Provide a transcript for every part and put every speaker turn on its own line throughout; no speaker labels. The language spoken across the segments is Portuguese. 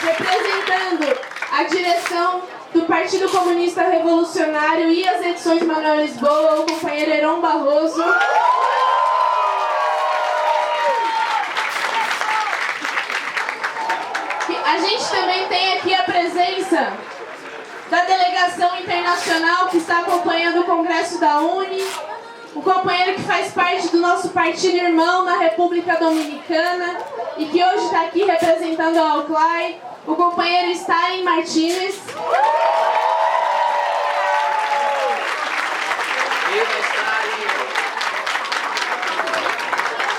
representando a direção do Partido Comunista Revolucionário e as edições Manuel Lisboa, o companheiro Heron Barroso. A gente também tem aqui a presença da delegação internacional que está acompanhando o Congresso da UNE, o companheiro que faz parte do nosso partido irmão na República Dominicana e que hoje está aqui representando a Alclay, o companheiro Stalin Martínez.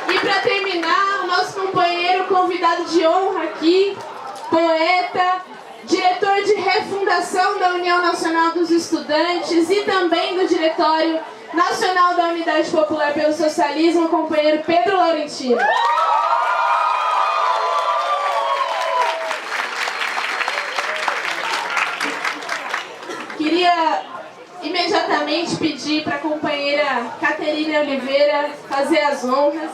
E para terminar, o nosso companheiro convidado de honra aqui, poeta, diretor de refundação da União Nacional dos Estudantes e também do Diretório Nacional da Unidade Popular pelo Socialismo, o companheiro Pedro Laurentino. Queria imediatamente pedir para a companheira Caterina Oliveira fazer as honras.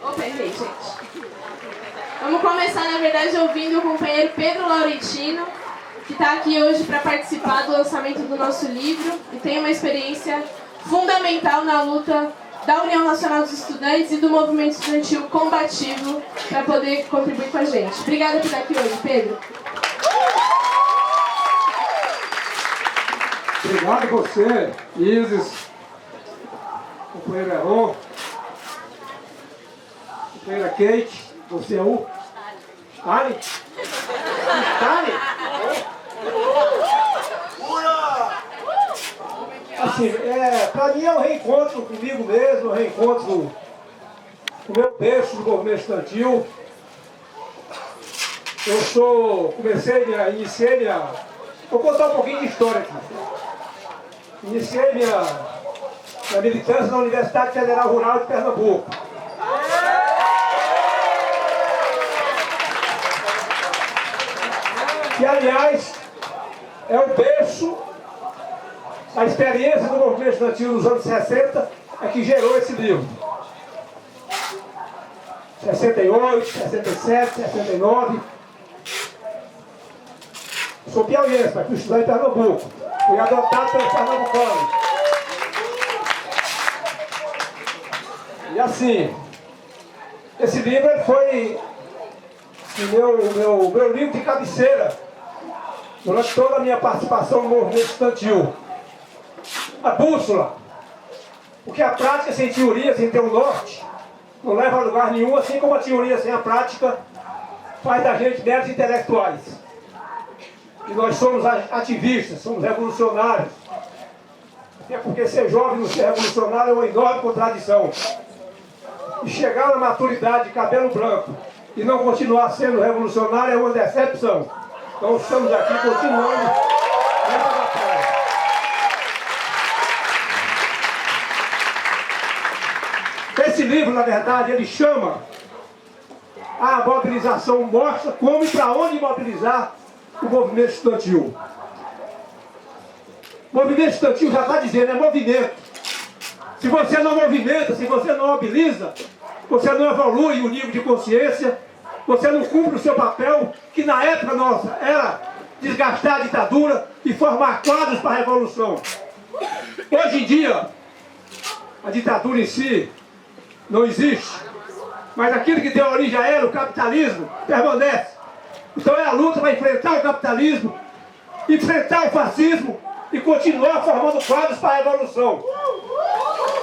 Opa, errei, gente. Vamos começar, na verdade, ouvindo o companheiro Pedro Laurentino, que está aqui hoje para participar do lançamento do nosso livro e tem uma experiência fundamental na luta da União Nacional dos Estudantes e do movimento estudantil combativo para poder contribuir com a gente. Obrigada por estar aqui hoje, Pedro.
Obrigado a você, Isis, companheiro Heron, companheira Kate, você é o Stalin? Stalin? Assim, para mim é um reencontro comigo mesmo, um reencontro com o meu berço do movimento estudantil. Vou contar um pouquinho de história aqui. Iniciei minha militância na Universidade Federal Rural de Pernambuco. Que, aliás, é o berço, a experiência do movimento estudantil nos anos 60 é que gerou esse livro. 68, 67, 69. Sou piauiense, mas fui estudar em Pernambuco. Fui adotado pelos pernambucanos. E assim, esse livro foi o meu livro de cabeceira durante toda a minha participação no movimento estudantil. A bússola, porque a prática sem teoria, sem ter um norte, não leva a lugar nenhum, assim como a teoria sem a prática faz da gente meros intelectuais. E nós somos ativistas, somos revolucionários. Até porque ser jovem e não ser revolucionário é uma enorme contradição. E chegar na maturidade de cabelo branco e não continuar sendo revolucionário é uma decepção. Então estamos aqui continuando nessa batalha. Esse livro, na verdade, ele chama a mobilização, mostra como e para onde mobilizar o movimento estudantil. O movimento estudantil já está dizendo, é movimento. Se você não movimenta, se você não mobiliza, você não evolui o nível de consciência, você não cumpre o seu papel, que na época nossa era desgastar a ditadura e formar quadros para a revolução. Hoje em dia, a ditadura em si não existe, mas aquilo que deu origem a ela, o capitalismo, permanece. Então é a luta para enfrentar o capitalismo, enfrentar o fascismo e continuar formando quadros para a revolução.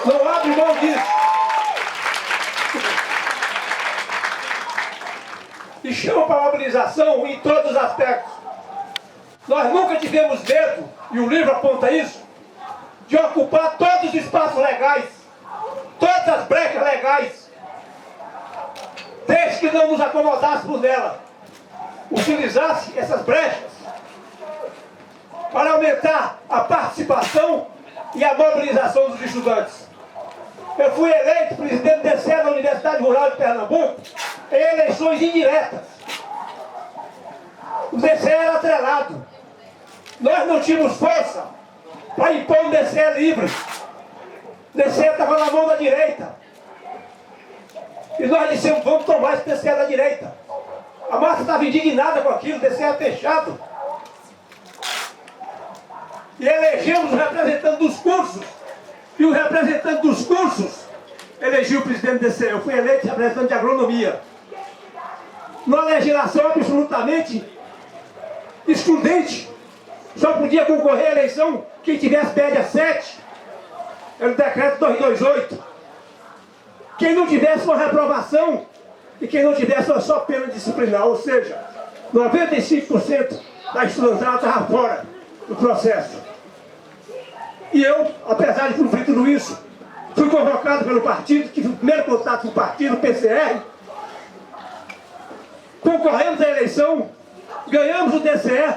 Não abre mão disso. E chama para a mobilização em todos os aspectos. Nós nunca tivemos medo, e o livro aponta isso, de ocupar todos os espaços legais, todas as brechas legais, desde que não nos acomodássemos nela. Utilizasse essas brechas para aumentar a participação e a mobilização dos estudantes. Eu fui eleito presidente do DCE da Universidade Rural de Pernambuco em eleições indiretas. O DCE era atrelado. Nós não tínhamos força para impor um DCE livre. O DCE estava na mão da direita. E nós dissemos, vamos tomar esse DCE da direita. A massa estava indignada com aquilo, o DCE é fechado. E elegemos o representante dos cursos. E o representante dos cursos elegeu o presidente do DCE. Eu fui eleito representante de agronomia. Numa legislação absolutamente excludente. Só podia concorrer à eleição quem tivesse média 7. Era o decreto 228. Quem não tivesse uma reprovação e quem não tivesse uma só pena disciplinar, ou seja, 95% da estudantada estava fora do processo. E eu, apesar de cumprir tudo isso, fui convocado pelo partido, tive o primeiro contato com o partido, o PCR, concorremos à eleição, ganhamos o DCE,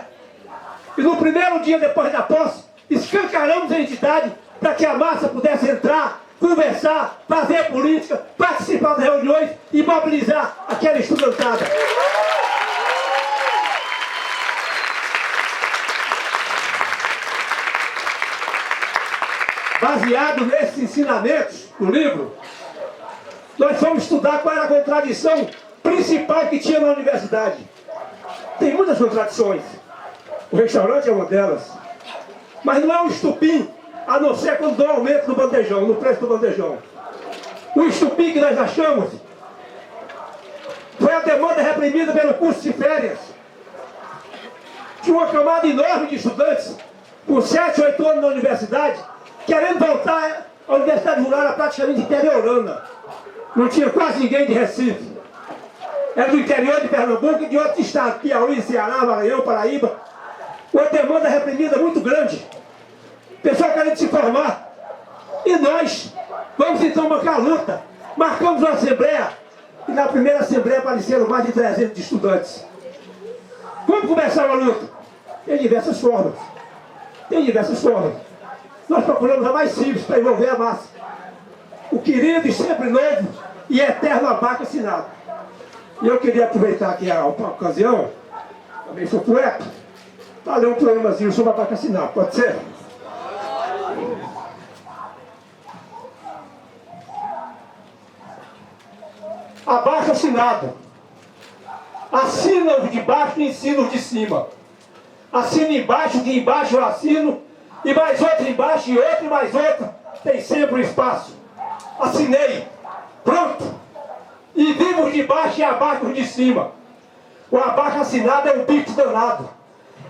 e no primeiro dia depois da posse, escancaramos a entidade para que a massa pudesse entrar, conversar, fazer política, participar das reuniões e mobilizar aquela estudantada. Baseado nesses ensinamentos do livro, nós fomos estudar qual era a contradição principal que tinha na universidade. Tem muitas contradições. O restaurante é uma delas. Mas não é um estupim, a não ser quando dá um aumento no bandejão, no preço do bandejão. O estupim que nós achamos foi a demanda reprimida pelo curso de férias. Tinha uma camada enorme de estudantes, com 7, 8 anos na universidade, querendo voltar. A Universidade Rural era praticamente interiorana. Não tinha quase ninguém de Recife. Era do interior de Pernambuco e de outros estados, Piauí, Ceará, Maranhão, Paraíba. Uma demanda reprimida muito grande. Pessoal querendo se formar. E nós vamos então marcar a luta. Marcamos uma assembleia. E na primeira assembleia apareceram mais de 300 estudantes. Como começar uma luta? Tem diversas formas. Tem diversas formas. Nós procuramos a mais simples para envolver a massa. O querido e sempre novo e eterno abaca-assinado. E eu queria aproveitar aqui a ocasião, também sou poeta, para ler um programazinho sobre abaca-assinado. Pode ser? Abaca-assinado. Assina os de baixo e ensina os de cima. Assina embaixo, que embaixo eu assino, e mais outro embaixo, e outro, e mais outro. Tem sempre um espaço. Assinei. Pronto. E vivo os de baixo e abaixo os de cima. O abaixo assinado é um bicho danado.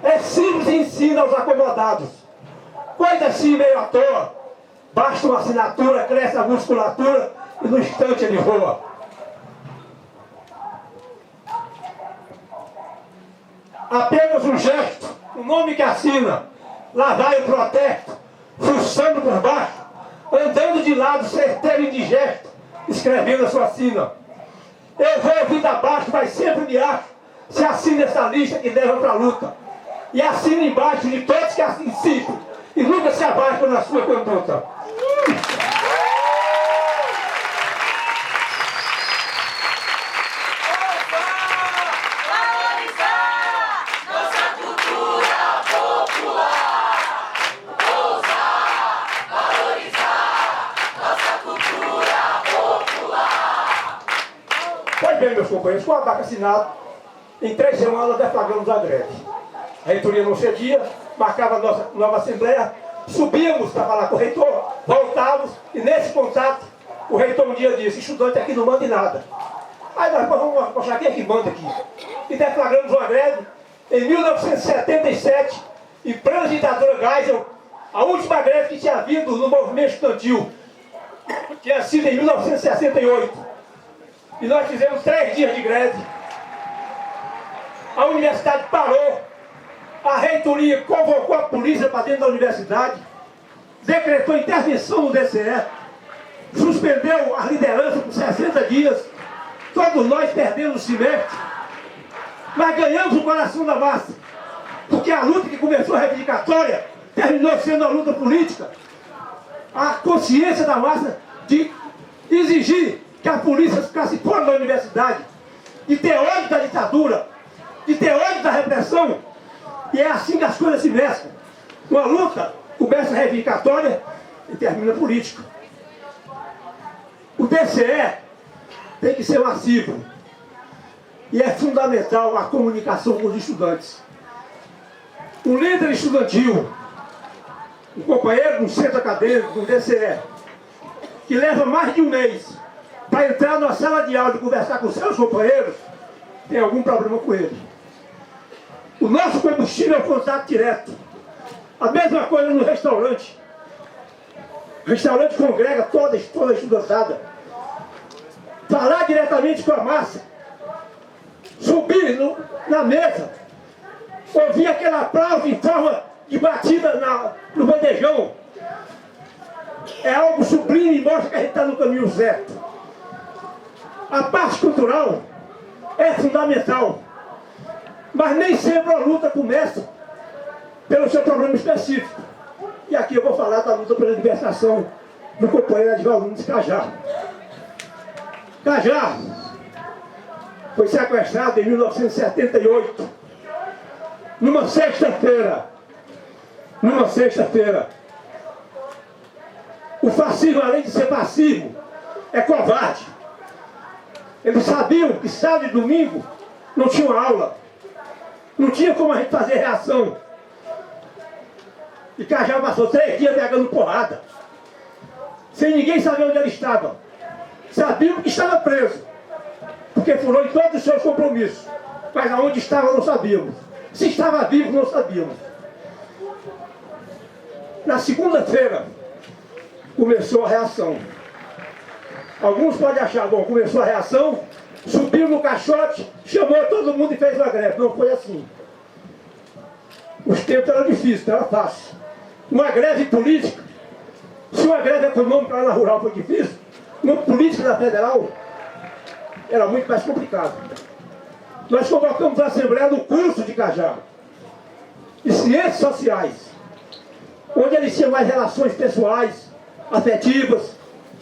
É simples e ensina aos acomodados. Coisa assim meio à toa. Basta uma assinatura, cresce a musculatura e no instante ele voa. Apenas um gesto, o nome que assina. Lá vai o protesto, fuçando por baixo, andando de lado, certeiro e indigesto, escrevendo a sua sina. Eu vou vida abaixo, mas sempre me acho, se assina essa lista que leva para a luta. E assina embaixo de todos que assim insistem, e nunca se abaixam na sua conduta. Bem, meus companheiros, com o abaca-assinado, em 3 semanas deflagramos a greve. A reitoria não cedia, marcava a nossa nova assembleia, subíamos para falar com o reitor, voltávamos, e nesse contato, o reitor um dia disse: estudante aqui não manda em nada. Aí nós vamos mostrar quem é que manda aqui. E deflagramos uma greve em 1977, em plena ditadura Geisel, a última greve que tinha havido no movimento estudantil. Tinha sido em 1968. E nós fizemos 3 dias de greve. A universidade parou. A reitoria convocou a polícia para dentro da universidade. Decretou intervenção no DCE. Suspendeu a liderança por 60 dias. Todos nós perdemos o semestre. Mas ganhamos o coração da massa. Porque a luta que começou a reivindicatória terminou sendo a luta política. A consciência da massa de exigir que a polícia ficasse fora da universidade, de ter ódio da ditadura, de ter ódio da repressão. E é assim que as coisas se mesclam. Uma luta começa reivindicatória e termina política. O DCE tem que ser massivo. E é fundamental a comunicação com os estudantes. Um líder estudantil, um companheiro de um centro acadêmico, de um DCE, que leva mais de um mês para entrar na sala de aula e conversar com seus companheiros, tem algum problema com ele. O nosso combustível é o contato direto. A mesma coisa no restaurante. O restaurante congrega toda a estudantada. Falar diretamente com a massa. Subir na mesa. Ouvir aquele aplauso em forma de batida no bandejão. É algo sublime e mostra que a gente está no caminho certo. A parte cultural é fundamental. Mas nem sempre a luta começa pelo seu problema específico. E aqui eu vou falar da luta pela libertação do companheiro Edivaldo Nunes Cajá. Cajá foi sequestrado em 1978, numa sexta-feira. O fascismo, além de ser fascismo, é covarde. Eles sabiam que sábado e domingo não tinha aula. Não tinha como a gente fazer reação. E Cajá passou 3 dias pegando porrada. Sem ninguém saber onde ele estava. Sabiam que estava preso. Porque furou em todos os seus compromissos. Mas aonde estava não sabíamos. Se estava vivo não sabíamos. Na segunda-feira começou a reação. Alguns podem achar, bom, começou a reação, subiu no caixote, chamou todo mundo e fez uma greve. Não foi assim. Os tempos eram difíceis, não era fácil. Uma greve política, se uma greve econômica lá na rural foi difícil, uma política na federal era muito mais complicado. Nós convocamos a Assembleia no curso de Cajá, de Ciências Sociais, onde eles tinham mais relações pessoais, afetivas,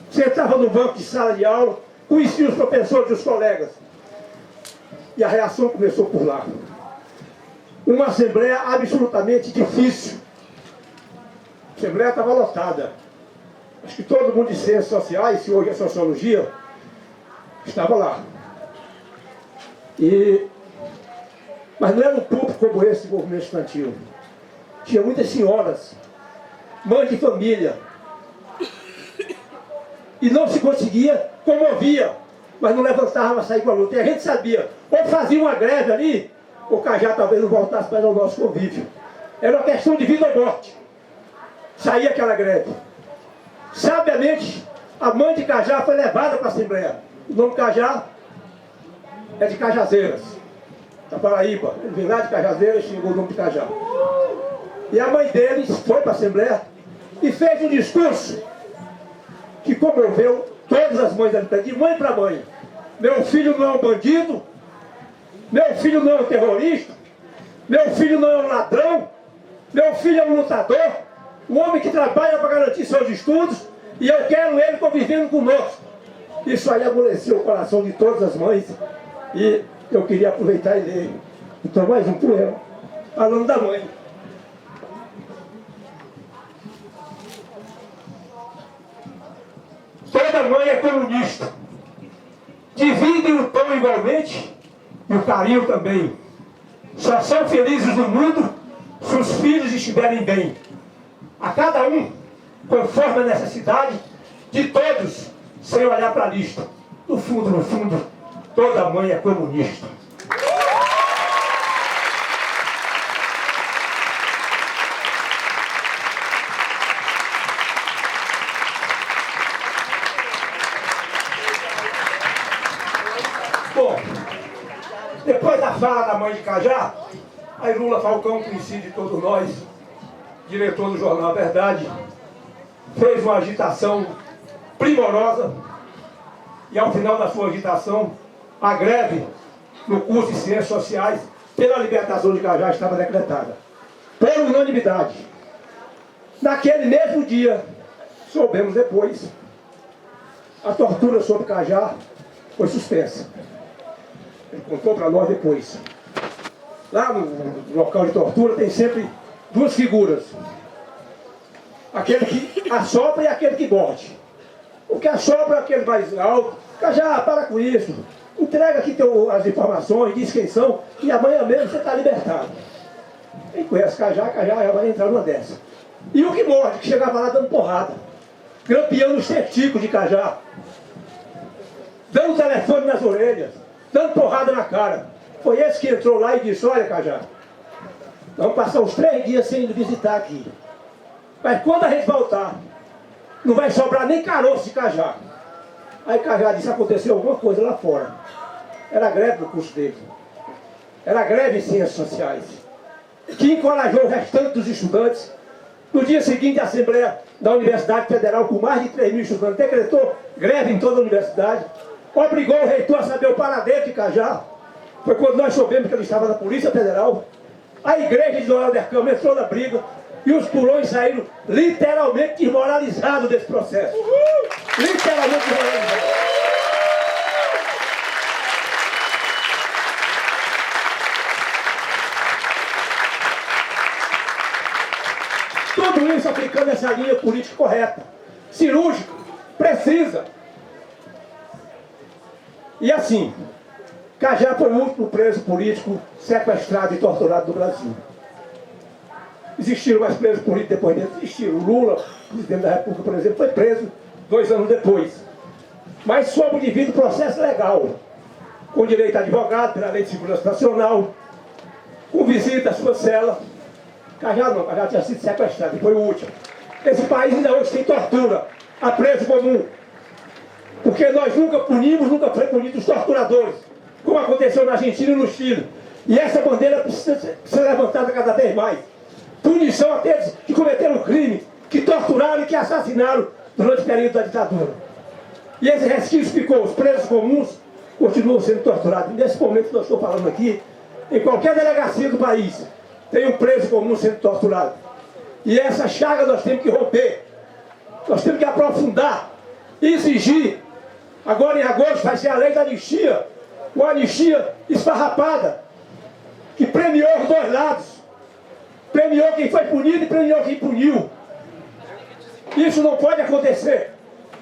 sentava no banco de sala de aula, conhecia os professores e os colegas. E a reação começou por lá. Uma assembleia absolutamente difícil. A assembleia estava lotada. Acho que todo mundo de ciências sociais, se hoje é sociologia, estava lá. Mas não era um público como esse movimento estudantil. Tinha muitas senhoras, mães de família. E não se conseguia, comovia, mas não levantava para sair com a luta. E a gente sabia, ou fazia uma greve ali, ou Cajá talvez não voltasse para o nosso convívio. Era uma questão de vida ou morte. Saía aquela greve. Sabiamente, a mãe de Cajá foi levada para a Assembleia. O nome Cajá é de Cajazeiras, da Paraíba. Ele veio lá de Cajazeiras e chegou o nome de Cajá. E a mãe deles foi para a Assembleia e fez um discurso que comoveu todas as mães ali, de mãe para mãe. Meu filho não é um bandido, meu filho não é um terrorista, meu filho não é um ladrão, meu filho é um lutador, um homem que trabalha para garantir seus estudos, e eu quero ele convivendo conosco. Isso aí amoleceu o coração de todas as mães, e eu queria aproveitar e ler. Então, mais um poema, falando da mãe. Toda mãe é comunista. Dividem o pão igualmente e o carinho também. Só são felizes no mundo se os filhos estiverem bem. A cada um, conforme a necessidade de todos, sem olhar para a lista. No fundo, toda mãe é comunista. Bom, depois da fala da mãe de Cajá, aí Lula Falcão, conhecido de todos nós, diretor do jornal A Verdade, fez uma agitação primorosa e ao final da sua agitação, a greve no curso de Ciências Sociais pela libertação de Cajá estava decretada. Por unanimidade. Naquele mesmo dia, soubemos depois, a tortura sobre Cajá foi suspensa. Ele contou para nós depois. Lá no local de tortura tem sempre duas figuras. Aquele que assopra e aquele que morde. O que assopra é aquele mais alto, Cajá, para com isso. Entrega aqui as informações, diz quem são, e amanhã mesmo você está libertado. Quem conhece Cajá já vai entrar numa dessa. E o que morde, que chegava lá dando porrada, grampeando os testículos de Cajá, dando telefone nas orelhas, dando porrada na cara. Foi esse que entrou lá e disse, olha Cajá, vamos passar uns 3 dias sem visitar aqui. Mas quando a gente voltar, não vai sobrar nem caroço de Cajá. Aí Cajá disse, aconteceu alguma coisa lá fora. Era greve no curso dele. Era greve em ciências sociais. Que encorajou o restante dos estudantes. No dia seguinte, a Assembleia da Universidade Federal, com mais de 3.000 estudantes, decretou greve em toda a universidade. Obrigou o reitor a saber o paradeiro de Cajá. Foi quando nós soubemos que ele estava na Polícia Federal. A igreja de Noel Dercamo entrou na briga. E os pulões saíram literalmente desmoralizados desse processo. Literalmente desmoralizados. Tudo isso aplicando essa linha política correta, cirúrgica, precisa. E assim, Cajá foi o último preso político sequestrado e torturado do Brasil. Existiram mais presos políticos depois dele, existiram. O Lula, presidente da República, por exemplo, foi preso 2 anos depois. Mas sob o devido processo legal, com direito a advogado, pela Lei de Segurança Nacional, com visita à sua cela. Cajá não, Cajá tinha sido sequestrado, foi o último. Esse país ainda hoje tem tortura a preso comum. Porque nós nunca punimos, nunca foi punido os torturadores, como aconteceu na Argentina e no Chile. E essa bandeira precisa ser levantada cada vez mais. Punição àqueles que cometeram crime, que torturaram e que assassinaram durante o período da ditadura. E esse resquício ficou, os presos comuns continuam sendo torturados. Nesse momento que nós estamos falando aqui, em qualquer delegacia do país, tem um preso comum sendo torturado. E essa chaga nós temos que romper. Nós temos que aprofundar, exigir. Agora em agosto vai ser a lei da anistia, uma anistia esfarrapada, que premiou os 2 lados. Premiou quem foi punido e premiou quem puniu. Isso não pode acontecer.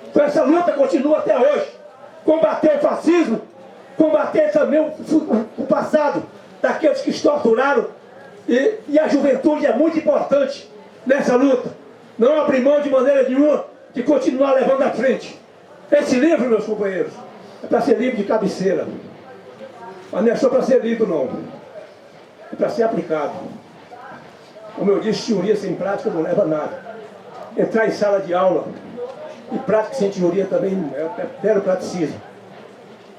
Então essa luta continua até hoje. Combater o fascismo, combater também o passado daqueles que torturaram. E a juventude é muito importante nessa luta. Não abrir mão de maneira nenhuma de continuar levando à frente. Esse livro, meus companheiros, é para ser livro de cabeceira. Mas não é só para ser lido, não. É para ser aplicado. Como eu disse, teoria sem prática não leva a nada. Entrar em sala de aula e prática sem teoria também é mero praticismo.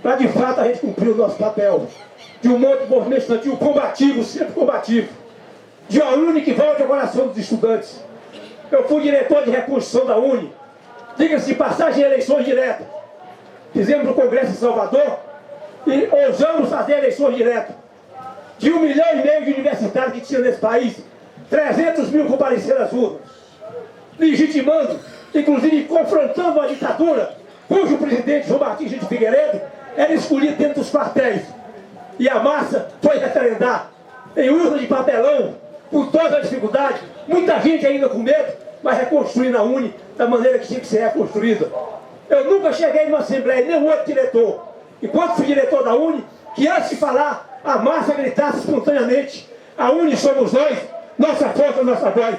Para de fato a gente cumprir o nosso papel de um movimento estudantil combativo, sempre combativo, de uma UNE que volte ao coração dos estudantes. Eu fui diretor de reconstrução da UNE, diga-se de passagem em eleições diretas. Fizemos no Congresso em Salvador e ousamos fazer eleições diretas. De 1,5 milhão de universitários que tinha nesse país, 300 mil compareceram às urnas, legitimando, inclusive confrontando a ditadura, cujo presidente, João Batista de Figueiredo, era escolhido dentro dos quartéis. E a massa foi referendar em urna de papelão, com toda a dificuldade, muita gente ainda com medo, mas reconstruindo a UNE da maneira que tinha que ser reconstruída. Eu nunca cheguei numa assembleia, nem um outro diretor, enquanto fui diretor da UNE, que antes de falar, a massa gritasse espontaneamente: a UNE somos nós, nossa força, nossa voz.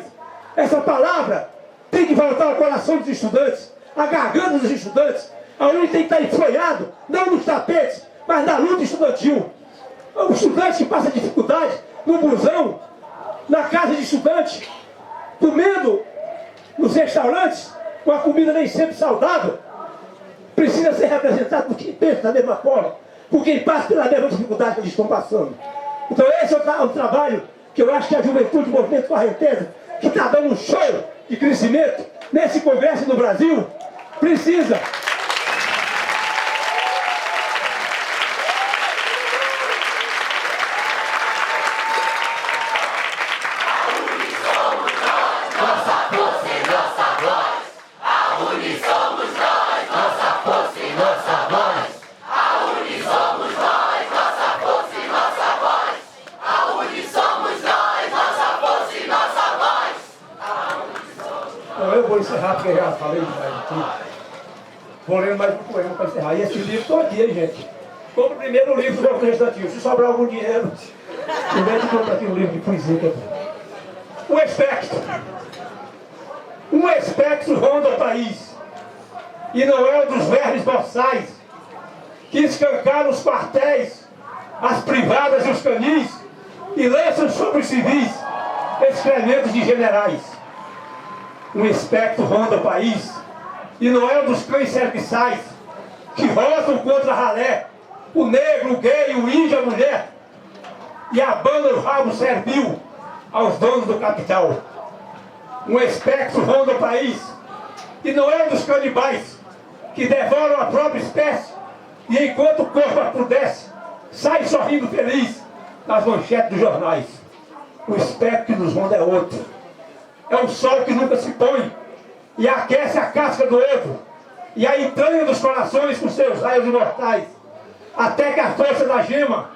Essa palavra tem que voltar ao coração dos estudantes, à garganta dos estudantes. A UNE tem que estar enfronhado, não nos tapetes, mas na luta estudantil. O estudante que passa dificuldade no busão, na casa de estudante, comendo nos restaurantes, com a comida nem sempre saudável, precisa ser representado por quem pensa da mesma forma, por quem passa pela mesma dificuldade que eles estão passando. Então esse é o trabalho que eu acho que a juventude, o movimento Correnteza, que está dando um show de crescimento nesse congresso no Brasil, precisa. Eu vou encerrar porque já falei demais de tudo. Vou ler mais um poema para encerrar. E esse livro estou aqui, hein, gente? Compre primeiro o livro do Movimento Estudantil. Se sobrar algum dinheiro, primeiro compra aqui um livro de poesia. O espectro. Um espectro ronda o país. E não é o dos vermes boçais que escancaram os quartéis, as privadas e os canis e lançam sobre os civis excrementos de generais. Um espectro ronda o país. E não é o dos cães serviçais que rosam contra a ralé o negro, o gay, o índio, a mulher e abanam o rabo servil aos donos do capital. Um espectro ronda o país. E não é dos canibais que devoram a própria espécie e enquanto o corpo apodrece, sai sorrindo feliz nas manchetes dos jornais. O espectro que nos ronda é outro. É um sol que nunca se põe e aquece a casca do ovo e a entranha dos corações com seus raios imortais, até que a força da gema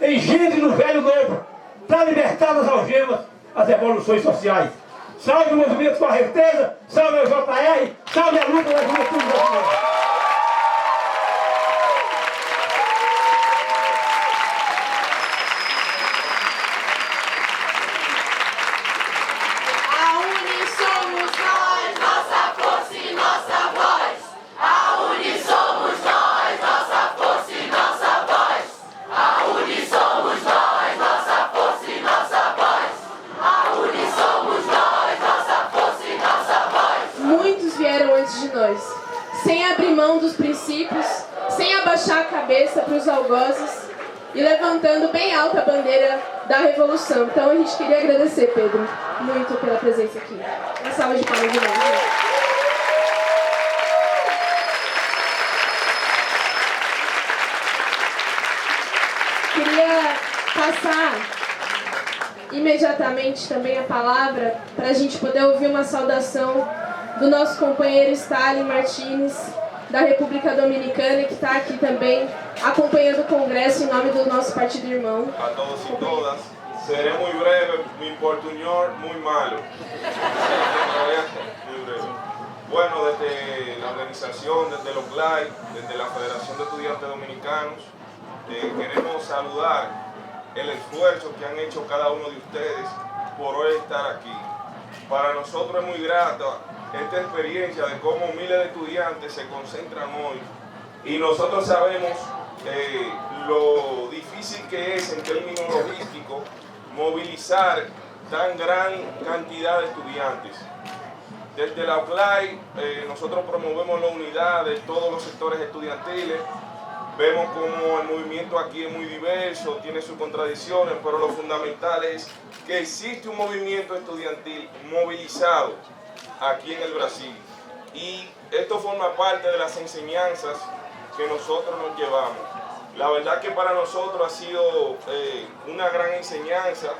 engendre no velho novo para libertar das algemas as evoluções sociais. Salve o movimento com a Reteza, salve o JR, salve a luta da juventude brasileira.
Sem abrir mão dos princípios, sem abaixar a cabeça para os algozes e levantando bem alta a bandeira da revolução. Então a gente queria agradecer, Pedro, muito pela presença aqui. Uma salva de palmas de novo. Queria passar imediatamente também a palavra para a gente poder ouvir uma saudação do nosso companheiro Stalin Martínez, da República Dominicana, que está aqui também acompanhando o Congresso em nome do nosso partido irmão.
A todos y todas, seré muy breve, mi portuñol muy malo. Muy breve. Bueno, desde la organización, desde los OCLAI, desde la Federación de Estudiantes Dominicanos, queremos saludar el esfuerzo que han hecho cada uno de ustedes por hoy estar aquí. Para nosotros es muy grata esta experiencia de cómo miles de estudiantes se concentran hoy y nosotros sabemos lo difícil que es en términos logísticos movilizar tan gran cantidad de estudiantes. Desde la UCLAI nosotros promovemos la unidad de todos los sectores estudiantiles. Vemos como el movimiento aquí es muy diverso, tiene sus contradicciones, pero lo fundamental es que existe un movimiento estudiantil movilizado aquí en el Brasil. Y esto forma parte de las enseñanzas que nosotros nos llevamos. La verdad que para nosotros ha sido una gran enseñanza,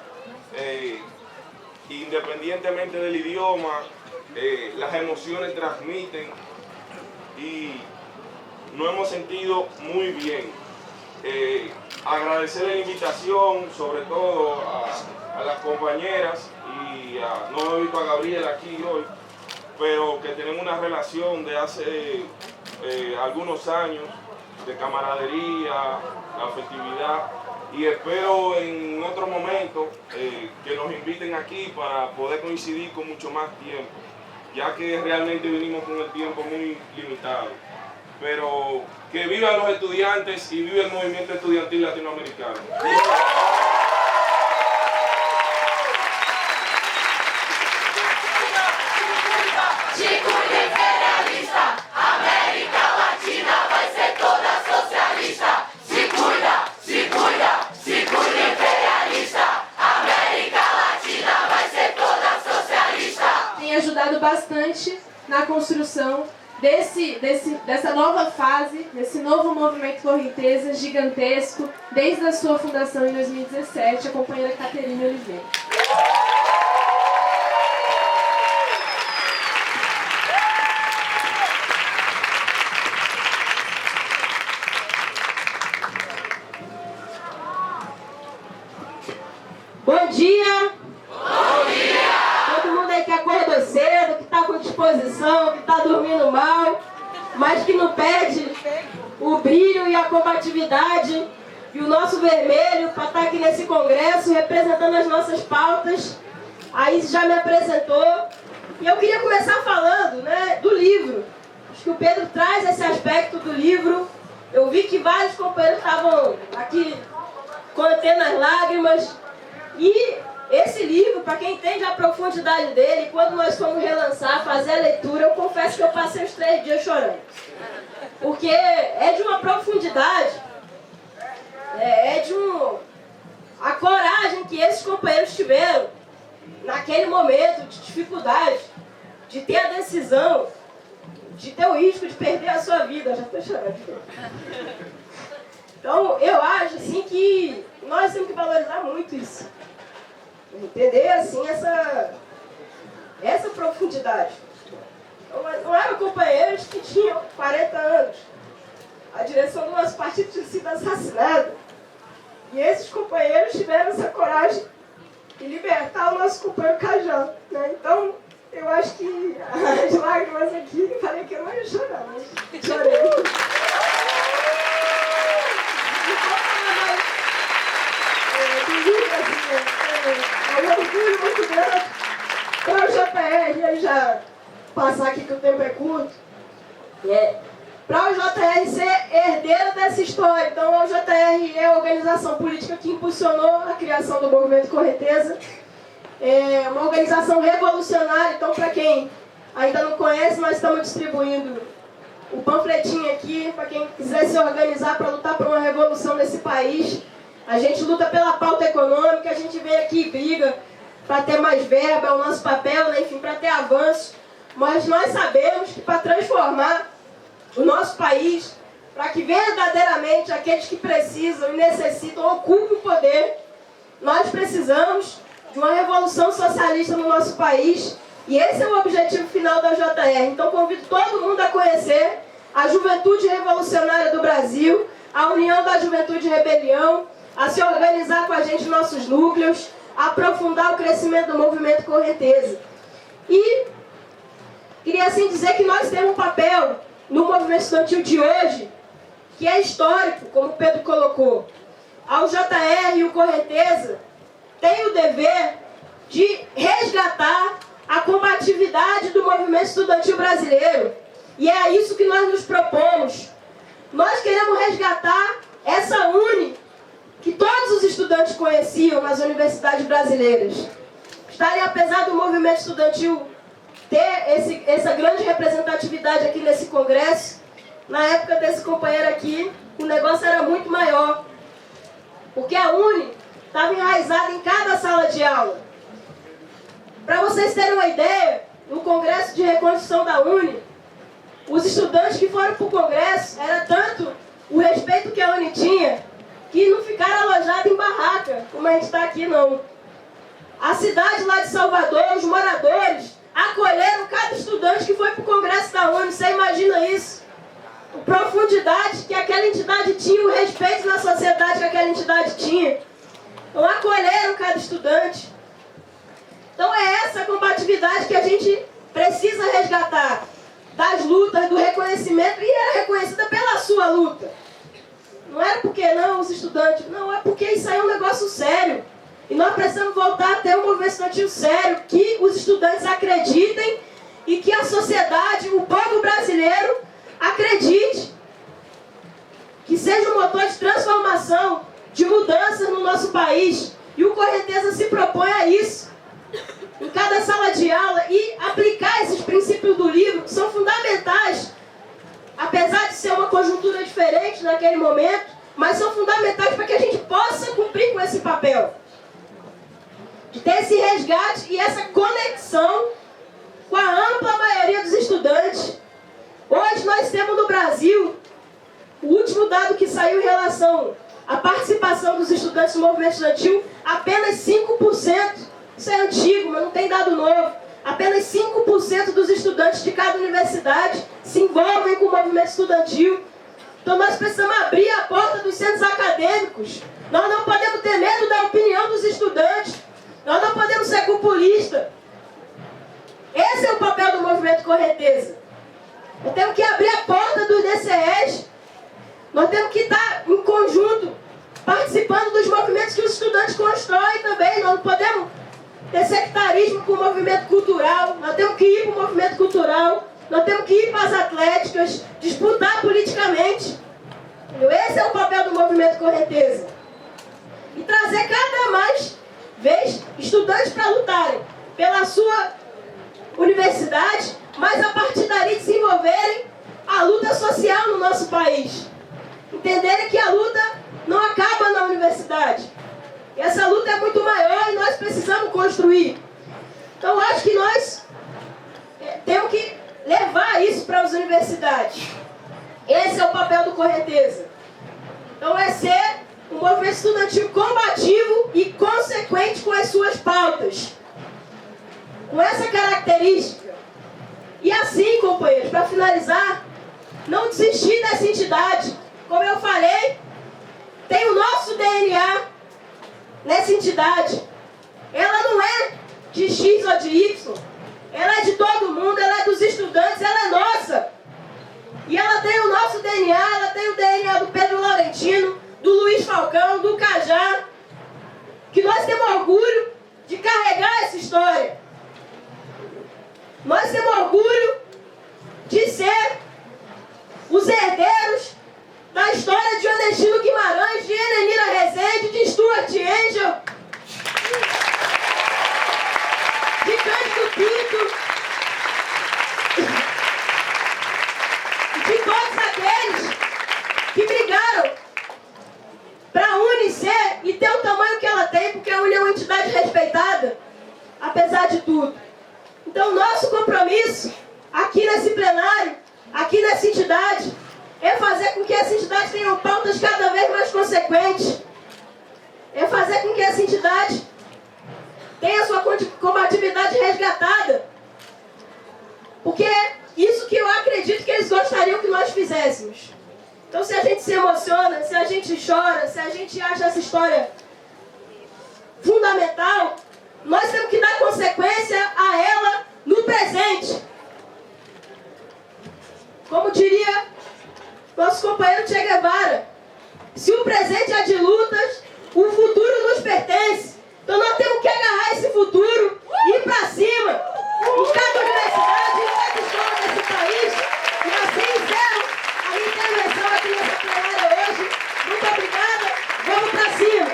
independientemente del idioma, las emociones transmiten y nos hemos sentido muy bien. Agradecer la invitación, sobre todo a las compañeras, y no he visto a Gabriel aquí hoy, pero que tenemos una relación de hace algunos años, de camaradería, afectividad, y espero en otro momento que nos inviten aquí para poder coincidir con mucho más tiempo, ya que realmente venimos con el tiempo muy limitado. Pero que vivan los estudiantes y viva el movimiento estudiantil latinoamericano.
Ajudado bastante na construção dessa nova fase, desse novo movimento Correnteza gigantesco, desde a sua fundação em 2017, a companheira Caterina Oliveira.
Bom dia! Bom dia! Todo mundo aí que acordou cedo, que está com disposição, que está dormindo mal, mas que não perde o brilho e a combatividade e o nosso vermelho para estar aqui nesse congresso representando as nossas pautas. A Isis já me apresentou e eu queria começar falando, né, do livro. Acho que o Pedro traz esse aspecto do livro. Eu vi que vários companheiros estavam aqui contendo as lágrimas. E esse livro, para quem entende a profundidade dele, quando nós fomos relançar, fazer a leitura, eu confesso que eu passei os 3 dias chorando. Porque é de uma profundidade, a coragem que esses companheiros tiveram naquele momento de dificuldade, de ter a decisão, de ter o risco de perder a sua vida. Eu já estou chorando. Então, eu acho assim que nós temos que valorizar muito isso. Entender assim essa profundidade. Então, não eram companheiros que tinham 40 anos. A direção do nosso partido tinha sido assassinada. E esses companheiros tiveram essa coragem de libertar o nosso companheiro Cajá, né? Então, eu acho que as lágrimas aqui, eu falei que eu não ia chorar, mas chorei. É um orgulho muito grande para o JR, e aí já passar aqui que o tempo é curto, para o JR ser herdeiro dessa história. Então, o JR é a organização política que impulsionou a criação do Movimento Correnteza. É uma organização revolucionária. Então, para quem ainda não conhece, nós estamos distribuindo o panfletinho aqui, para quem quiser se organizar para lutar por uma revolução nesse país. A gente luta pela pauta econômica, a gente vem aqui e briga para ter mais verba, é o nosso papel, né? Enfim, para ter avanço. Mas nós sabemos que para transformar o nosso país, para que verdadeiramente aqueles que precisam e necessitam ocupem o poder, nós precisamos de uma revolução socialista no nosso país. E esse é o objetivo final da JR. Então convido todo mundo a conhecer a Juventude Revolucionária do Brasil, a União da Juventude Rebelião, a se organizar com a gente nos nossos núcleos, a aprofundar o crescimento do movimento Correnteza. E queria assim dizer que nós temos um papel no movimento estudantil de hoje, que é histórico, como o Pedro colocou. A JR e o Correnteza têm o dever de resgatar a combatividade do movimento estudantil brasileiro. E é a isso que nós nos propomos. Nós queremos resgatar essa UNE que todos os estudantes conheciam nas universidades brasileiras. Apesar do movimento estudantil ter essa grande representatividade aqui nesse congresso, na época desse companheiro aqui, o negócio era muito maior. Porque a UNE estava enraizada em cada sala de aula. Para vocês terem uma ideia, no congresso de reconstrução da UNE, os estudantes que foram para o congresso, era tanto o respeito que a UNE tinha, que não ficaram alojados em barraca, como a gente está aqui, não. A cidade lá de Salvador, os moradores, acolheram cada estudante que foi para o congresso da UNE. Você imagina isso? A profundidade que aquela entidade tinha, o respeito na sociedade que aquela entidade tinha. Então, acolheram cada estudante. Então, é essa combatividade que a gente precisa resgatar. Das lutas, do reconhecimento, e era reconhecida pela sua luta. Não era porque não, os estudantes, não, é porque isso aí é um negócio sério. E nós precisamos voltar a ter um movimento estudantil sério, que os estudantes acreditem e que a sociedade, o povo brasileiro, acredite. Que seja um motor de transformação, de mudanças no nosso país. E o Correnteza se propõe a isso. Em cada sala de aula, e aplicar esses princípios do livro, que são fundamentais, apesar de ser uma conjuntura diferente naquele momento, mas são fundamentais para que a gente possa cumprir com esse papel. De ter esse resgate e essa conexão com a ampla maioria dos estudantes. Hoje nós temos no Brasil, o último dado que saiu em relação à participação dos estudantes no movimento estudantil, apenas 5%. Isso é antigo, mas não tem dado novo. Apenas 5% dos estudantes de cada universidade se envolvem com o movimento estudantil. Então nós precisamos abrir a porta dos centros acadêmicos. Nós não podemos ter medo da opinião dos estudantes. Nós não podemos ser populistas. Esse é o papel do movimento Correnteza. Nós temos que abrir a porta dos DCEs. Nós temos que estar em conjunto, participando dos movimentos que os estudantes constroem também. Nós não podemos ter sectarismo com o movimento cultural. Nós temos que ir para o movimento cultural. Nós temos que ir para as atléticas, disputar politicamente. Esse é o papel do movimento Correnteza. E trazer cada mais vez estudantes para lutarem pela sua universidade, mas a partir dali desenvolverem a luta social no nosso país. Entenderem que a luta não acaba na universidade. E essa luta é muito maior e nós precisamos construir. Então acho que nós temos que levar isso para as universidades. Esse é o papel do Correnteza. Então é ser um movimento estudantil combativo e consequente com as suas pautas. Com essa característica. E assim, companheiros, para finalizar, não desistir dessa entidade. Como eu falei, tem o nosso DNA nessa entidade. Ela não é de X ou de Y. Ela é de todo mundo, ela é dos estudantes, ela é nossa. E ela tem o nosso DNA, ela tem o DNA do Pedro Laurentino, do Luiz Falcão, do Cajá, que nós temos orgulho de carregar essa história. Nós temos orgulho de ser os herdeiros da história de Onestino Guimarães, de Enenira Rezende, de Stuart Angel, de Cândido Pinto, de todos aqueles que brigaram para a UNE ser e ter o tamanho que ela tem, porque a UNE é uma entidade respeitada, apesar de tudo. Então, nosso compromisso aqui nesse plenário, aqui nessa entidade, é fazer com que essa entidade tenha pautas cada vez mais consequentes. É fazer com que essa entidade tenha sua combatividade resgatada. Porque é isso que eu acredito que eles gostariam que nós fizéssemos. Então, se a gente se emociona, se a gente chora, se a gente acha essa história fundamental, nós temos que dar consequência a ela no presente. Como diria nosso companheiro Che Guevara, se o presente é de lutas, o futuro nos pertence. Então nós temos que agarrar esse futuro e ir para cima, em cada universidade, em cada escola desse país. E assim encerro a minha intervenção aqui nessa plenária hoje. Muito obrigada, vamos para cima.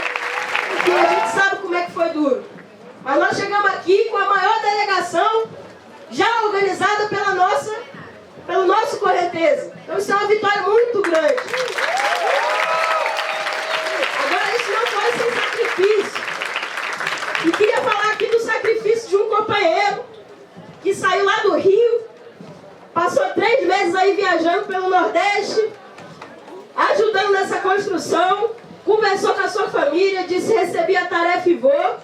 Porque a gente sabe como é que foi duro. Mas nós chegamos aqui com a maior delegação já organizada pelo nosso Correnteza. Então isso é uma vitória muito grande. Agora isso não foi sem sacrifício. E queria falar aqui do sacrifício de um companheiro que saiu lá do Rio, passou 3 meses aí viajando pelo Nordeste, ajudando nessa construção, conversou com a sua família, disse recebi a tarefa e vou.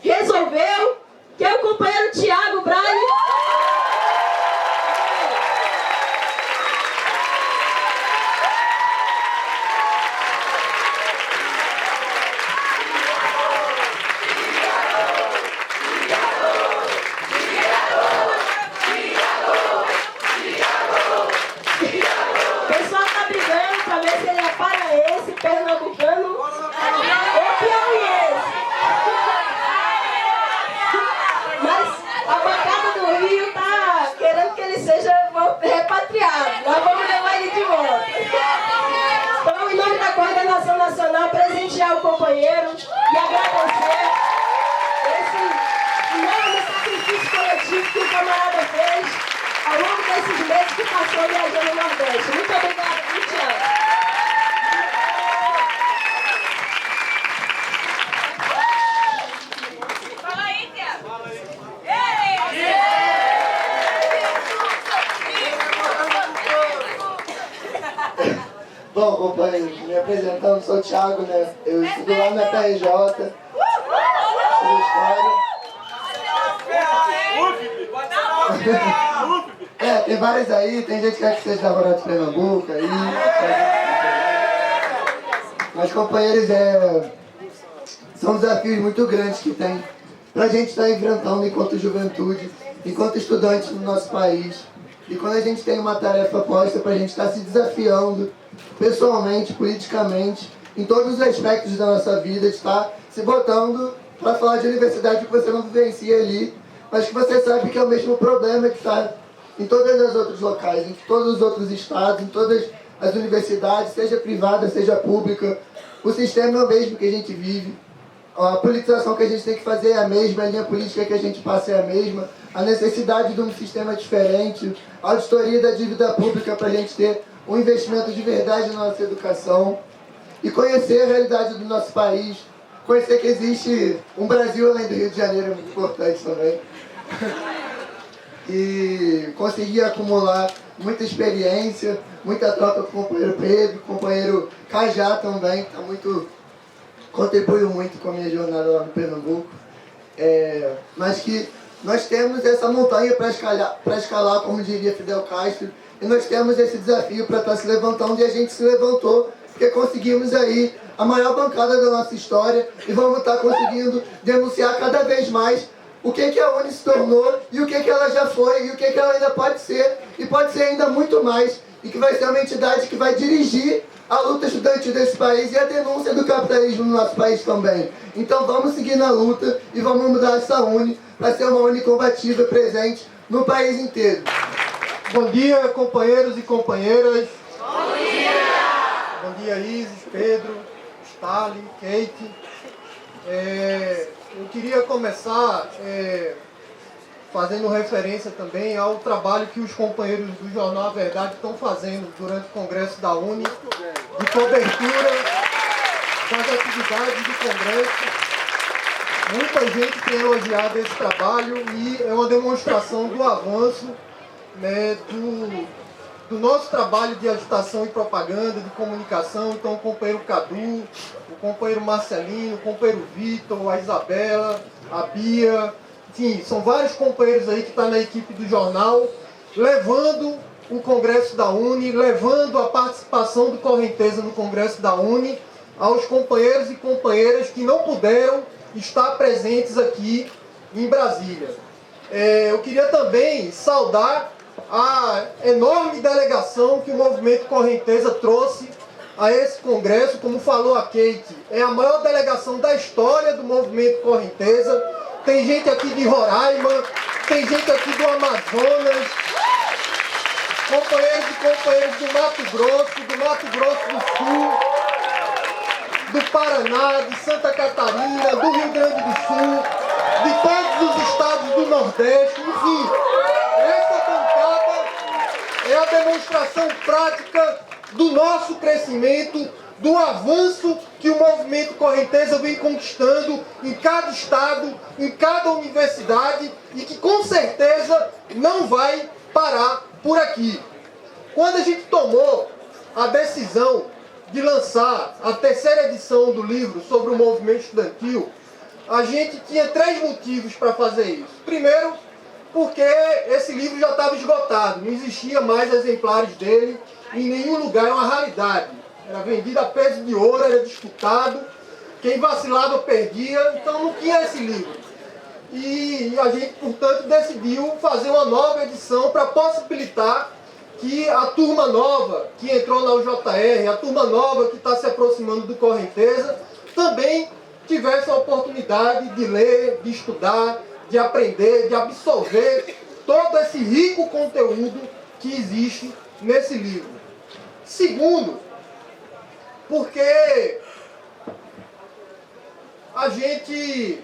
Resolveu, que é o companheiro Tiago Braille. O pessoal tá brigando para ver se ele é paraense, pernambucano ou piauiense. Mas a bancada do Rio tá querendo que ele seja repatriado. Nós vamos levar ele de volta. Então, em nome da Coordenação Nacional, presentear o companheiro e agradecer esse enorme sacrifício coletivo que o camarada fez ao longo desses meses que passou viajando no Nordeste. Muito obrigada, Cristiano.
Bom, companheiros, me apresentando, sou o Thiago, né? Eu estudo lá na PRJ, estudo História. Tem várias aí, tem gente que quer que seja da Rural de Pernambuco aí. Mas, companheiros, são desafios muito grandes que tem pra gente estar enfrentando enquanto juventude, enquanto estudantes no nosso país. E quando a gente tem uma tarefa posta para a gente estar se desafiando pessoalmente, politicamente, em todos os aspectos da nossa vida, estar se botando para falar de universidade que você não vivencia ali, mas que você sabe que é o mesmo problema que está em todos os outros locais, em todos os outros estados, em todas as universidades, seja privada, seja pública. O sistema é o mesmo que a gente vive. A politização que a gente tem que fazer é a mesma, a linha política que a gente passa é a mesma, a necessidade de um sistema diferente, a auditoria da dívida pública para a gente ter um investimento de verdade na nossa educação e conhecer a realidade do nosso país, conhecer que existe um Brasil além do Rio de Janeiro, é muito importante também. E conseguir acumular muita experiência, muita troca com o companheiro Pedro, com o companheiro Cajá também, que contribuiu muito com a minha jornada lá no Pernambuco. Mas que nós temos essa montanha para escalar, como diria Fidel Castro, e nós temos esse desafio para estar se levantando, e a gente se levantou, porque conseguimos aí a maior bancada da nossa história, e vamos estar conseguindo denunciar cada vez mais o que a Uni se tornou, e o que ela já foi, e o que ela ainda pode ser, e pode ser ainda muito mais, e que vai ser uma entidade que vai dirigir a luta estudantil desse país e a denúncia do capitalismo no nosso país também. Então vamos seguir na luta e vamos mudar essa Uni para ser uma Uni combativa presente no país inteiro.
Bom dia, companheiros e companheiras. Bom dia! Bom dia, Isis, Pedro, Stalin, Kate. Eu queria começar fazendo referência também ao trabalho que os companheiros do Jornal A Verdade estão fazendo durante o Congresso da Uni, de cobertura das atividades do Congresso. Muita gente tem elogiado esse trabalho e é uma demonstração do avanço, né, do nosso trabalho de agitação e propaganda, de comunicação. Então o companheiro Cadu, o companheiro Marcelino, o companheiro Vitor, a Isabela, a Bia, enfim, são vários companheiros aí que estão na equipe do jornal, levando o Congresso da Uni, levando a participação do Correnteza no Congresso da Uni aos companheiros e companheiras que não puderam estar presentes aqui em Brasília. Eu queria também saudar a enorme delegação que o Movimento Correnteza trouxe a esse congresso. Como falou a Kate, é a maior delegação da história do Movimento Correnteza. Tem gente aqui de Roraima, tem gente aqui do Amazonas, companheiros e companheiras do Mato Grosso do Sul, do Paraná, de Santa Catarina, do Rio Grande do Sul, de todos os estados do Nordeste, enfim. Essa bancada é a demonstração prática do nosso crescimento, do avanço que o Movimento Correnteza vem conquistando em cada estado, em cada universidade, e que com certeza não vai parar por aqui. Quando a gente tomou a decisão de lançar a 3ª edição do livro sobre o movimento estudantil, a gente tinha 3 motivos para fazer isso. Primeiro, porque esse livro já estava esgotado, não existia mais exemplares dele em nenhum lugar, é uma raridade. Era vendido a peso de ouro, era disputado, quem vacilava perdia, então não tinha esse livro. E a gente, portanto, decidiu fazer uma nova edição para possibilitar que a turma nova que entrou na UJR, a turma nova que está se aproximando do Correnteza, também tivesse a oportunidade de ler, de estudar, de aprender, de absorver todo esse rico conteúdo que existe nesse livro. Segundo, porque a gente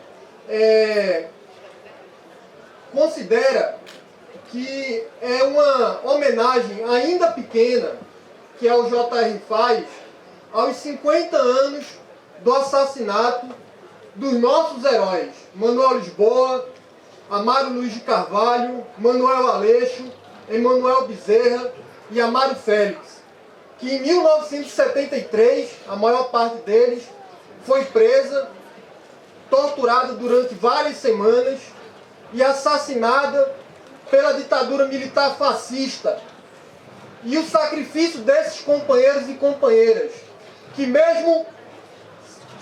considera que é uma homenagem ainda pequena que a UJR faz aos 50 anos do assassinato dos nossos heróis, Manuel Lisboa, Amaro Luiz de Carvalho, Manuel Aleixo, Emanuel Bezerra e Amaro Félix, que em 1973, a maior parte deles foi presa, torturada durante várias semanas e assassinada pela ditadura militar fascista. E o sacrifício desses companheiros e companheiras, que mesmo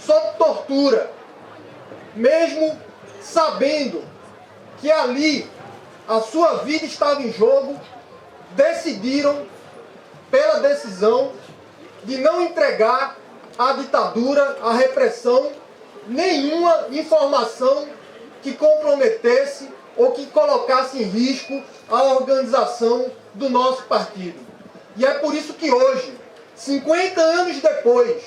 sob tortura, mesmo sabendo que ali a sua vida estava em jogo, decidiram pela decisão de não entregar à ditadura, à repressão, nenhuma informação que comprometesse ou que colocasse em risco a organização do nosso partido. E é por isso que hoje, 50 anos depois,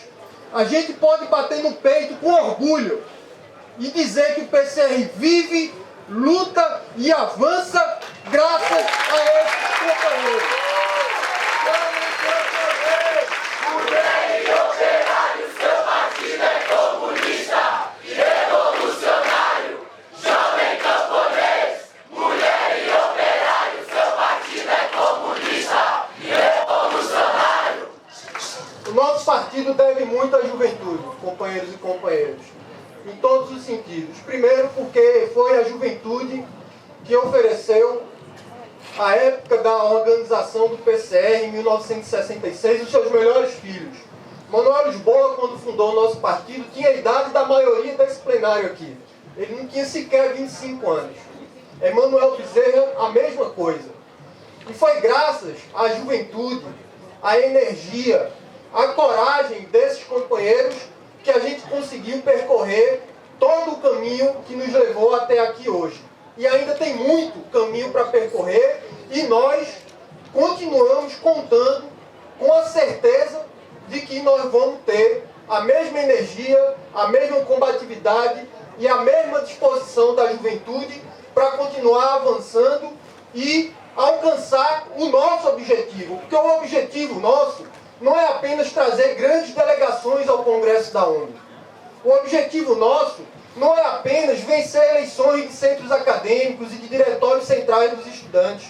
a gente pode bater no peito com orgulho e dizer que o PCR vive, luta e avança graças a esses companheiros. O nosso partido deve muito à juventude, companheiros e companheiras, em todos os sentidos. Primeiro, porque foi a juventude que ofereceu, à época da organização do PCR, em 1966, os seus melhores filhos. Manuel Lisboa, quando fundou o nosso partido, tinha a idade da maioria desse plenário aqui. Ele não tinha sequer 25 anos. Emanuel Bezerra, a mesma coisa. E foi graças à juventude, à energia, à coragem desses companheiros que a gente conseguiu percorrer todo o caminho que nos levou até aqui hoje. E ainda tem muito caminho para percorrer e nós continuamos contando com a certeza de que nós vamos ter a mesma energia, a mesma combatividade e a mesma disposição da juventude para continuar avançando e alcançar o nosso objetivo. Porque o objetivo nosso não é apenas trazer grandes delegações ao Congresso da ONU. O objetivo nosso não é apenas vencer eleições de centros acadêmicos e de diretórios centrais dos estudantes.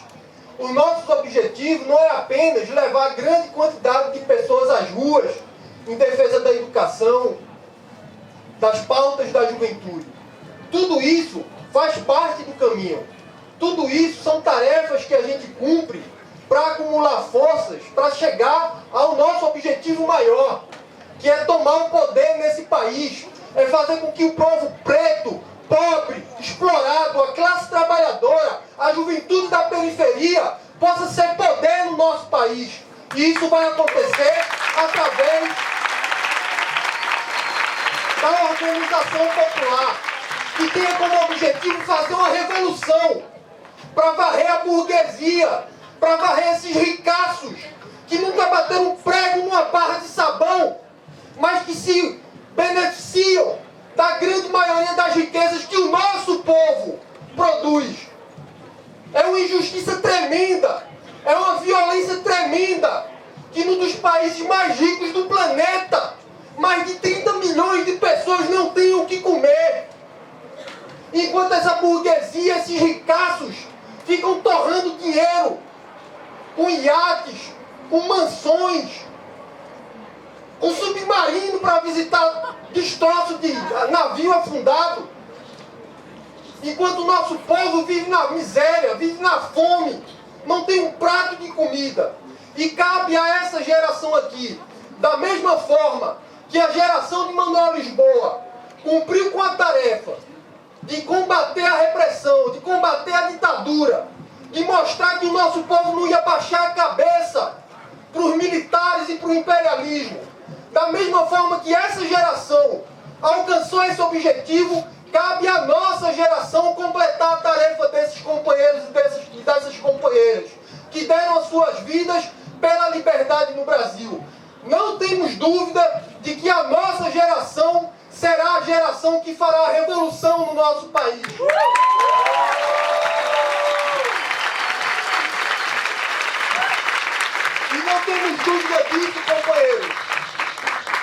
O nosso objetivo não é apenas levar grande quantidade de pessoas às ruas em defesa da educação, das pautas da juventude. Tudo isso faz parte do caminho. Tudo isso são tarefas que a gente cumpre para acumular forças, para chegar ao nosso objetivo maior, que é tomar o poder nesse país, é fazer com que o povo preto, pobre, explorado, a classe trabalhadora, a juventude da periferia, possa ser poder no nosso país. E isso vai acontecer através da organização popular, que tenha como objetivo fazer uma revolução para varrer a burguesia, para varrer esses ricaços que nunca bateram um prego numa barra de sabão, mas que se beneficiam da grande maioria das riquezas que o nosso povo produz. É uma injustiça tremenda, é uma violência tremenda, que num dos países mais ricos do planeta, mais de 30 milhões de pessoas não têm o que comer. Enquanto essa burguesia, esses ricaços, ficam torrando dinheiro com iates, com mansões, com submarino para visitar destroço de navio afundado. Enquanto o nosso povo vive na miséria, vive na fome, não tem um prato de comida. E cabe a essa geração aqui, da mesma forma que a geração de Manuel Lisboa cumpriu com a tarefa de combater a repressão, de combater a ditadura, de mostrar que o nosso povo não ia baixar a cabeça para os militares e para o imperialismo. Da mesma forma que essa geração alcançou esse objetivo, cabe à nossa geração completar a tarefa desses companheiros e dessas companheiras que deram as suas vidas pela liberdade no Brasil. Não temos dúvida de que a nossa geração será a geração que fará a revolução no nosso país. E não temos dúvida disso, companheiros,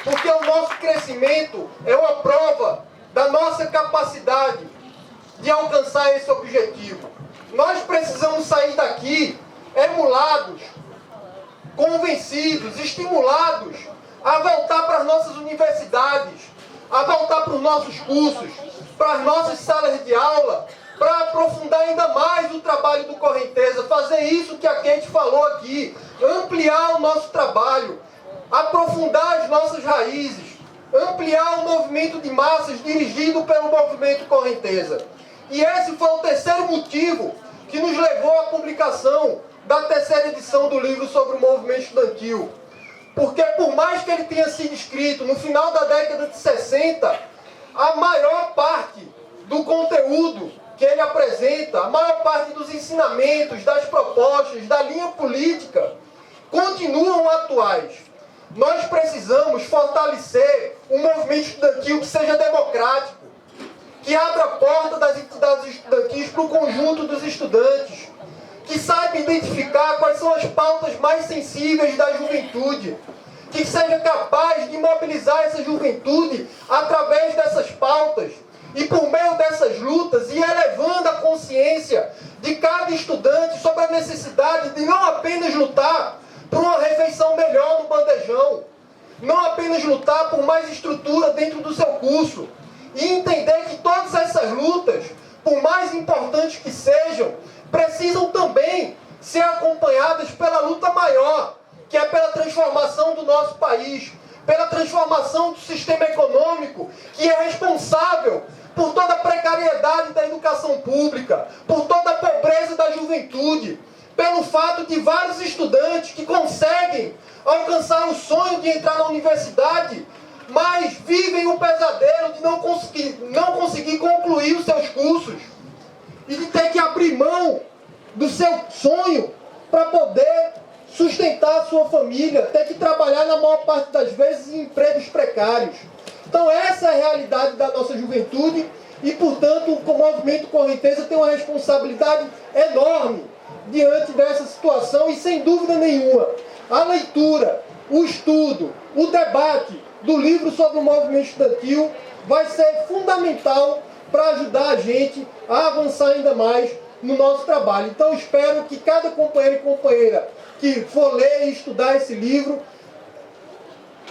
porque o nosso crescimento é uma prova da nossa capacidade de alcançar esse objetivo. Nós precisamos sair daqui emulados, convencidos, estimulados a voltar para as nossas universidades, a voltar para os nossos cursos, para as nossas salas de aula, para aprofundar ainda mais o trabalho do Correnteza, fazer isso que a Kate falou aqui, ampliar o nosso trabalho, aprofundar as nossas raízes, ampliar o movimento de massas dirigido pelo movimento Correnteza. E esse foi o terceiro motivo que nos levou à publicação da terceira edição do livro sobre o movimento estudantil. Porque por mais que ele tenha sido escrito no final da década de 60, a maior parte do conteúdo que ele apresenta, a maior parte dos ensinamentos, das propostas, da linha política, continuam atuais. Nós precisamos fortalecer um movimento estudantil que seja democrático, que abra a porta das entidades estudantis para o conjunto dos estudantes, que saiba identificar quais são as pautas mais sensíveis da juventude, que seja capaz de mobilizar essa juventude através dessas pautas e por meio dessas lutas e elevando a consciência de cada estudante sobre a necessidade de não apenas lutar por uma refeição melhor no bandejão, não apenas lutar por mais estrutura dentro do seu curso, e entender que todas essas lutas, por mais importantes que sejam, precisam também ser acompanhadas pela luta maior, que é pela transformação do nosso país, pela transformação do sistema econômico, que é responsável por toda a precariedade da educação pública, por toda a pobreza da juventude, pelo fato de vários estudantes que conseguem alcançar o sonho de entrar na universidade, mas vivem o pesadelo de não conseguir concluir os seus cursos e de ter que abrir mão do seu sonho para poder sustentar a sua família, ter que trabalhar na maior parte das vezes em empregos precários. Então essa é a realidade da nossa juventude e, portanto, o movimento Correnteza tem uma responsabilidade enorme diante dessa situação e, sem dúvida nenhuma, a leitura, o estudo, o debate do livro sobre o movimento estudantil vai ser fundamental para ajudar a gente a avançar ainda mais no nosso trabalho. Então espero que cada companheiro e companheira que for ler e estudar esse livro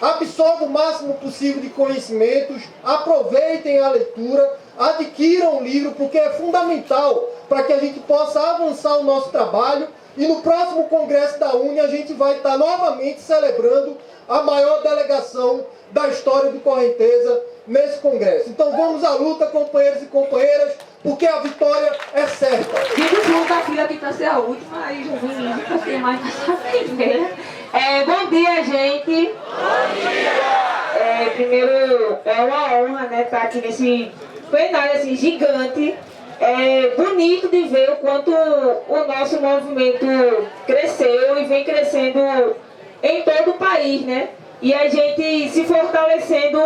absorva o máximo possível de conhecimentos, aproveitem a leitura, adquiram o livro, porque é fundamental para que a gente possa avançar o nosso trabalho. E no próximo Congresso da UNE a gente vai estar novamente celebrando a maior delegação da história do Correnteza nesse Congresso. Então vamos à luta, companheiros e companheiras, porque a vitória é certa.
Digo junto a fila aqui para ser a última, aí já vim para ser mais para a primeira. Bom dia, gente. Bom dia! Primeiro, é uma honra, né, estar aqui nesse plenário assim, gigante. É bonito de ver o quanto o nosso movimento cresceu e vem crescendo em todo o país, né? E a gente se fortalecendo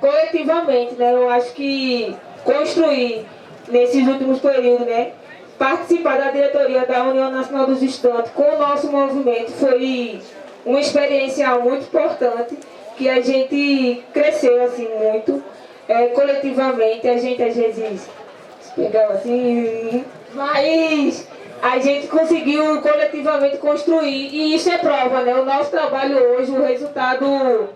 coletivamente, né? Eu acho que construir nesses últimos períodos, né? Participar da diretoria da União Nacional dos Estudantes com o nosso movimento foi uma experiência muito importante, que a gente cresceu assim muito coletivamente. A gente às vezes pegava assim, mas a gente conseguiu coletivamente construir, e isso é prova, né? O nosso trabalho hoje, o resultado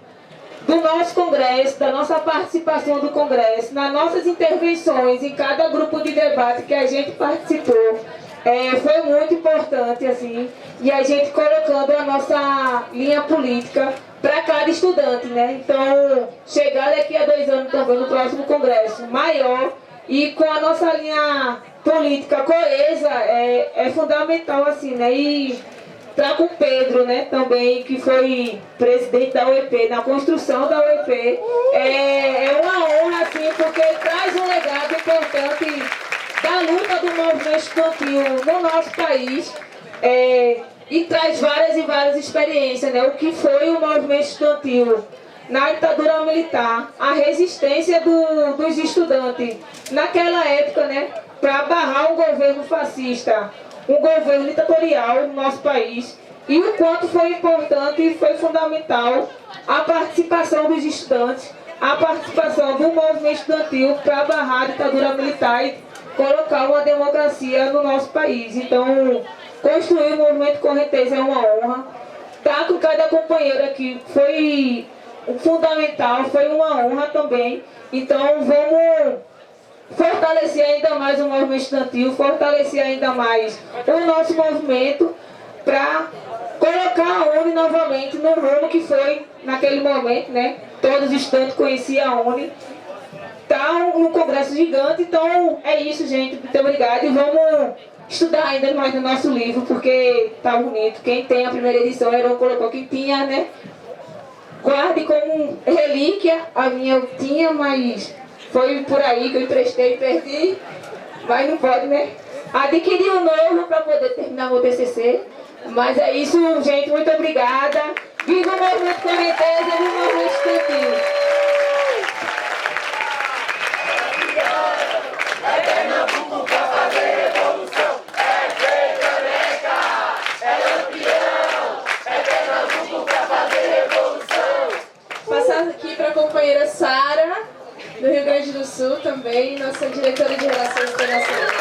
do nosso congresso, da nossa participação do congresso, nas nossas intervenções em cada grupo de debate que a gente participou, foi muito importante, assim, e a gente colocando a nossa linha política para cada estudante, né? Então, chegar daqui a 2 anos também no próximo congresso maior e com a nossa linha política coesa é fundamental, assim, né? E tá com o Pedro, né, também, que foi presidente da UEP, na construção da UEP. É uma honra, assim, porque traz um legado importante da luta do movimento estudantil no nosso país, e traz várias e várias experiências, né? O que foi o movimento estudantil na ditadura militar, a resistência dos estudantes naquela época, né, para barrar um governo fascista, um governo ditatorial no nosso país, e o quanto foi importante e foi fundamental a participação dos estudantes, a participação do movimento estudantil para barrar a ditadura militar e colocar uma democracia no nosso país. Então, construir o movimento Correnteza é uma honra. Estar com cada companheiro aqui foi fundamental, foi uma honra também. Então, vamos fortalecer ainda mais o movimento estudantil, fortalecer ainda mais o nosso movimento para colocar a UNE novamente no rumo que foi naquele momento, né? Todos os estudantes conheciam a UNE. Está um congresso gigante, então é isso, gente. Muito obrigada e vamos estudar ainda mais no nosso livro, porque tá bonito. Quem tem a primeira edição, Heron colocou que tinha, né? Guarde como relíquia. A minha eu tinha, mas foi por aí que eu emprestei e perdi. Mas não pode, né? Adquiri um novo para poder terminar meu TCC. Mas é isso, gente. Muito obrigada. Viva o movimento Correnteza, viva o movimento estudantil.
Passar aqui para a companheira Sara, do Rio Grande do Sul também, nossa diretora de Relações Internacionais.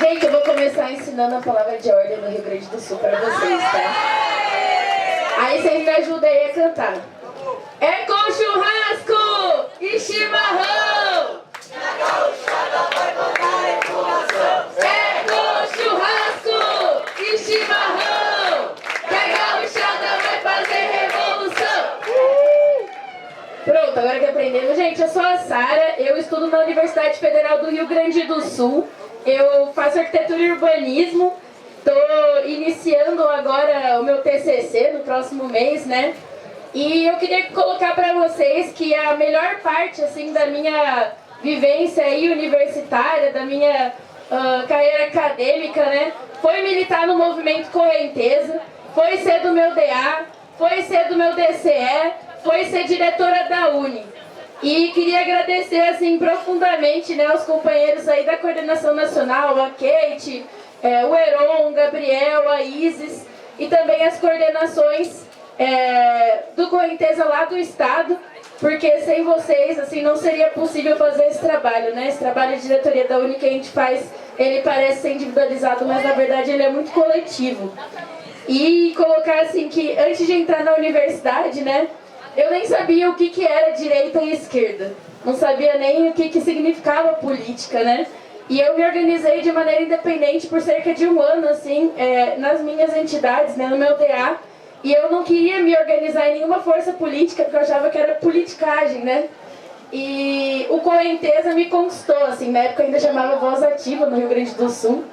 Gente, eu vou começar ensinando a palavra de ordem no Rio Grande do Sul para vocês, tá? Aí vocês me ajudam aí a cantar. É com churrasco e chimarrão! É com churrasco e chimarrão! Que a gauchada vai fazer revolução! Pronto, agora que aprendemos. Gente, eu sou a Sara, eu estudo na Universidade Federal do Rio Grande do Sul. Eu faço arquitetura e urbanismo. Estou iniciando agora o meu TCC no próximo mês, né? E eu queria colocar para vocês que a melhor parte, assim, da minha vivência aí universitária, da minha carreira acadêmica, né? Foi militar no movimento Correnteza, foi ser do meu DA, foi ser do meu DCE, foi ser diretora da Uni. E queria agradecer, assim, profundamente, né, aos companheiros aí da Coordenação Nacional, a Kate, o Heron, o Gabriel, a Isis, e também as coordenações do Correnteza lá do Estado, porque sem vocês, assim, não seria possível fazer esse trabalho, né? Esse trabalho de diretoria da Uni que a gente faz, ele parece ser individualizado, mas na verdade ele é muito coletivo. E colocar, assim, que antes de entrar na universidade, né, eu nem sabia o que era direita e esquerda. Não sabia nem o que significava política, né? E eu me organizei de maneira independente por cerca de um ano, assim, nas minhas entidades, né, no meu DA. E eu não queria me organizar em nenhuma força política, porque eu achava que era politicagem, né? E o Correnteza me conquistou, assim, na época eu ainda chamava Voz Ativa no Rio Grande do Sul.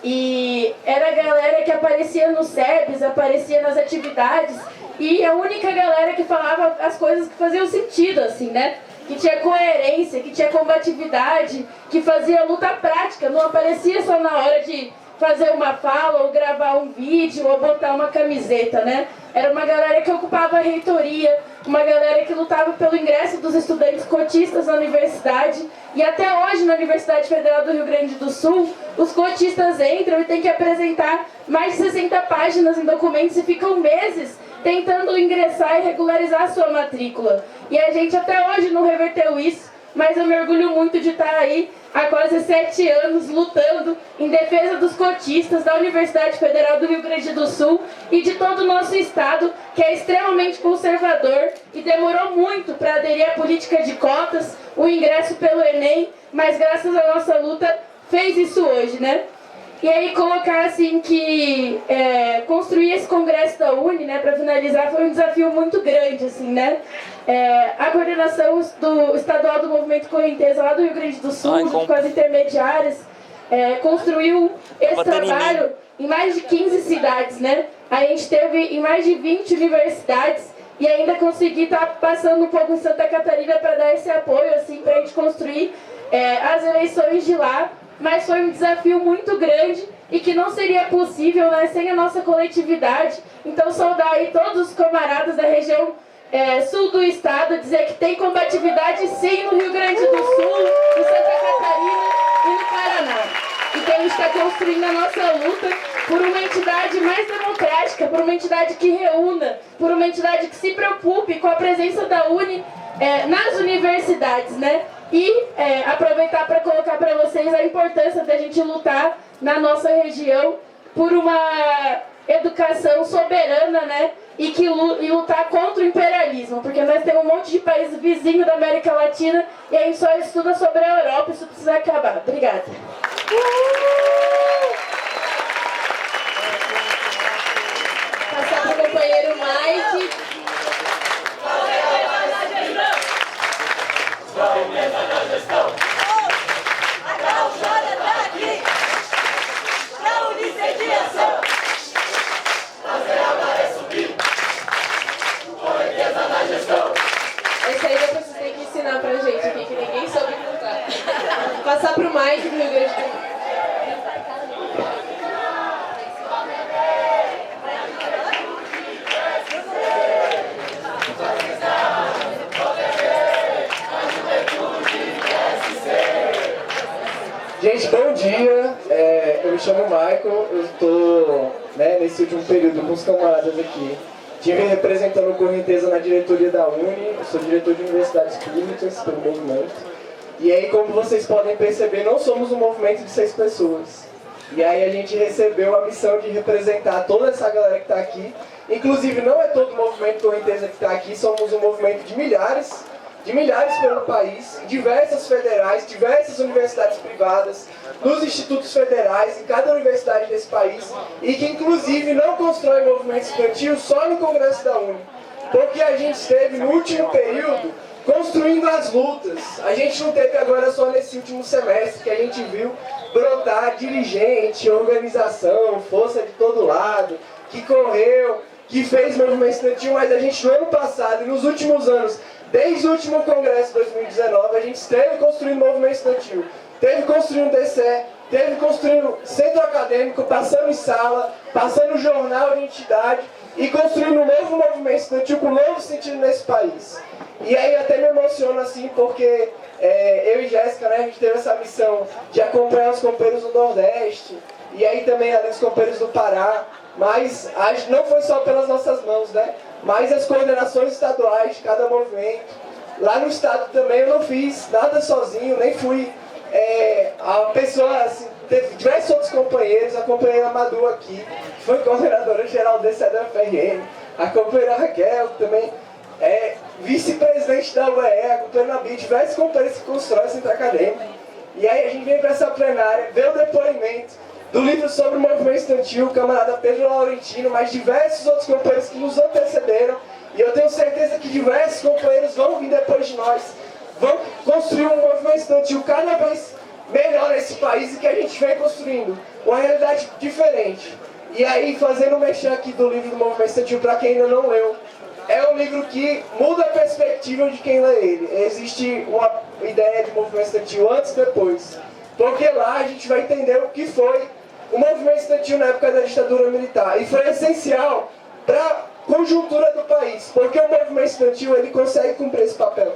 E era a galera que aparecia nos SEBs, aparecia nas atividades, e a única galera que falava as coisas que faziam sentido, assim, né? Que tinha coerência, que tinha combatividade, que fazia luta prática, não aparecia só na hora de fazer uma fala, ou gravar um vídeo, ou botar uma camiseta, né? Era uma galera que ocupava a reitoria, uma galera que lutava pelo ingresso dos estudantes cotistas na universidade. E até hoje, na Universidade Federal do Rio Grande do Sul, os cotistas entram e têm que apresentar mais de 60 páginas em documentos e ficam meses tentando ingressar e regularizar a sua matrícula. E a gente até hoje não reverteu isso, mas eu me orgulho muito de estar aí há quase 7 anos lutando em defesa dos cotistas da Universidade Federal do Rio Grande do Sul e de todo o nosso estado, que é extremamente conservador e demorou muito para aderir à política de cotas, o ingresso pelo Enem, mas graças à nossa luta fez isso hoje, né? E aí colocar assim que construir esse congresso da Uni, né, para finalizar, foi um desafio muito grande, assim, né? A coordenação do estadual do Movimento Correnteza lá do Rio Grande do Sul, junto com as intermediárias, construiu esse trabalho em mais de 15 cidades, né? A gente teve em mais de 20 universidades e ainda consegui estar passando um pouco em Santa Catarina para dar esse apoio, assim, para a gente construir as eleições de lá. Mas foi um desafio muito grande e que não seria possível, né, sem a nossa coletividade. Então, saudar aí todos os camaradas da região sul do estado, dizer que tem combatividade sim no Rio Grande do Sul, em Santa Catarina e no Paraná. E que a gente está construindo a nossa luta por uma entidade mais democrática, por uma entidade que reúna, por uma entidade que se preocupe com a presença da Uni nas universidades, né? E aproveitar para colocar para vocês a importância da gente lutar na nossa região por uma educação soberana, né? E lutar contra o imperialismo, porque nós temos um monte de países vizinhos da América Latina e a gente só estuda sobre a Europa, isso precisa acabar. Obrigada. Passar para o companheiro Mike.
Gente, bom dia. Eu me chamo Michael, eu estou nesse último período com os camaradas aqui. Estive representando o Correnteza na diretoria da Uni, eu sou diretor de universidades públicas pelo movimento. E aí, como vocês podem perceber, não somos um movimento de 6 pessoas. E aí a gente recebeu a missão de representar toda essa galera que está aqui. Inclusive, não é todo o movimento Correnteza que está aqui, somos um movimento de milhares pelo país, diversas federais, diversas universidades privadas, nos institutos federais, em cada universidade desse país, e que inclusive não constrói movimento estudantil só no Congresso da Uni, porque a gente esteve no último período construindo as lutas. A gente não teve agora só nesse último semestre que a gente viu brotar dirigente, organização, força de todo lado, que correu, que fez movimento estudantil, mas a gente no ano passado e nos últimos anos, desde o último congresso de 2019, a gente esteve construindo movimento estudantil, teve construindo DCE, teve construindo centro acadêmico, passando em sala, passando jornal de entidade e construindo um novo movimento estudantil com um novo sentido nesse país. E aí até me emociono assim, porque eu e Jéssica, a gente teve essa missão de acompanhar os companheiros do Nordeste, e aí também ali os companheiros do Pará, mas não foi só pelas nossas mãos, mas as coordenações estaduais de cada movimento. Lá no estado também eu não fiz nada sozinho, nem fui a pessoa, assim, teve diversos outros companheiros, a companheira Madu aqui, que foi coordenadora geral desse da FRN, a companheira Raquel, que também é vice-presidente da UEE, a companheira Nabi, diversos companheiros que constroem o centro acadêmico. E aí a gente vem para essa plenária, vê o depoimento do livro sobre o movimento estudantil, o camarada Pedro Laurentino, mas diversos outros companheiros que nos antecederam, e eu tenho certeza que diversos companheiros vão vir depois de nós, vão construir um movimento estudantil cada vez melhor nesse país e que a gente vem construindo uma realidade diferente. E aí, fazendo mexer aqui do livro do movimento estudantil, para quem ainda não leu, é um livro que muda a perspectiva de quem lê ele. Existe uma ideia de movimento estudantil antes e depois, porque lá a gente vai entender o que foi o movimento estudantil na época da ditadura militar, e foi essencial para a conjuntura do país, porque o movimento estudantil ele consegue cumprir esse papel.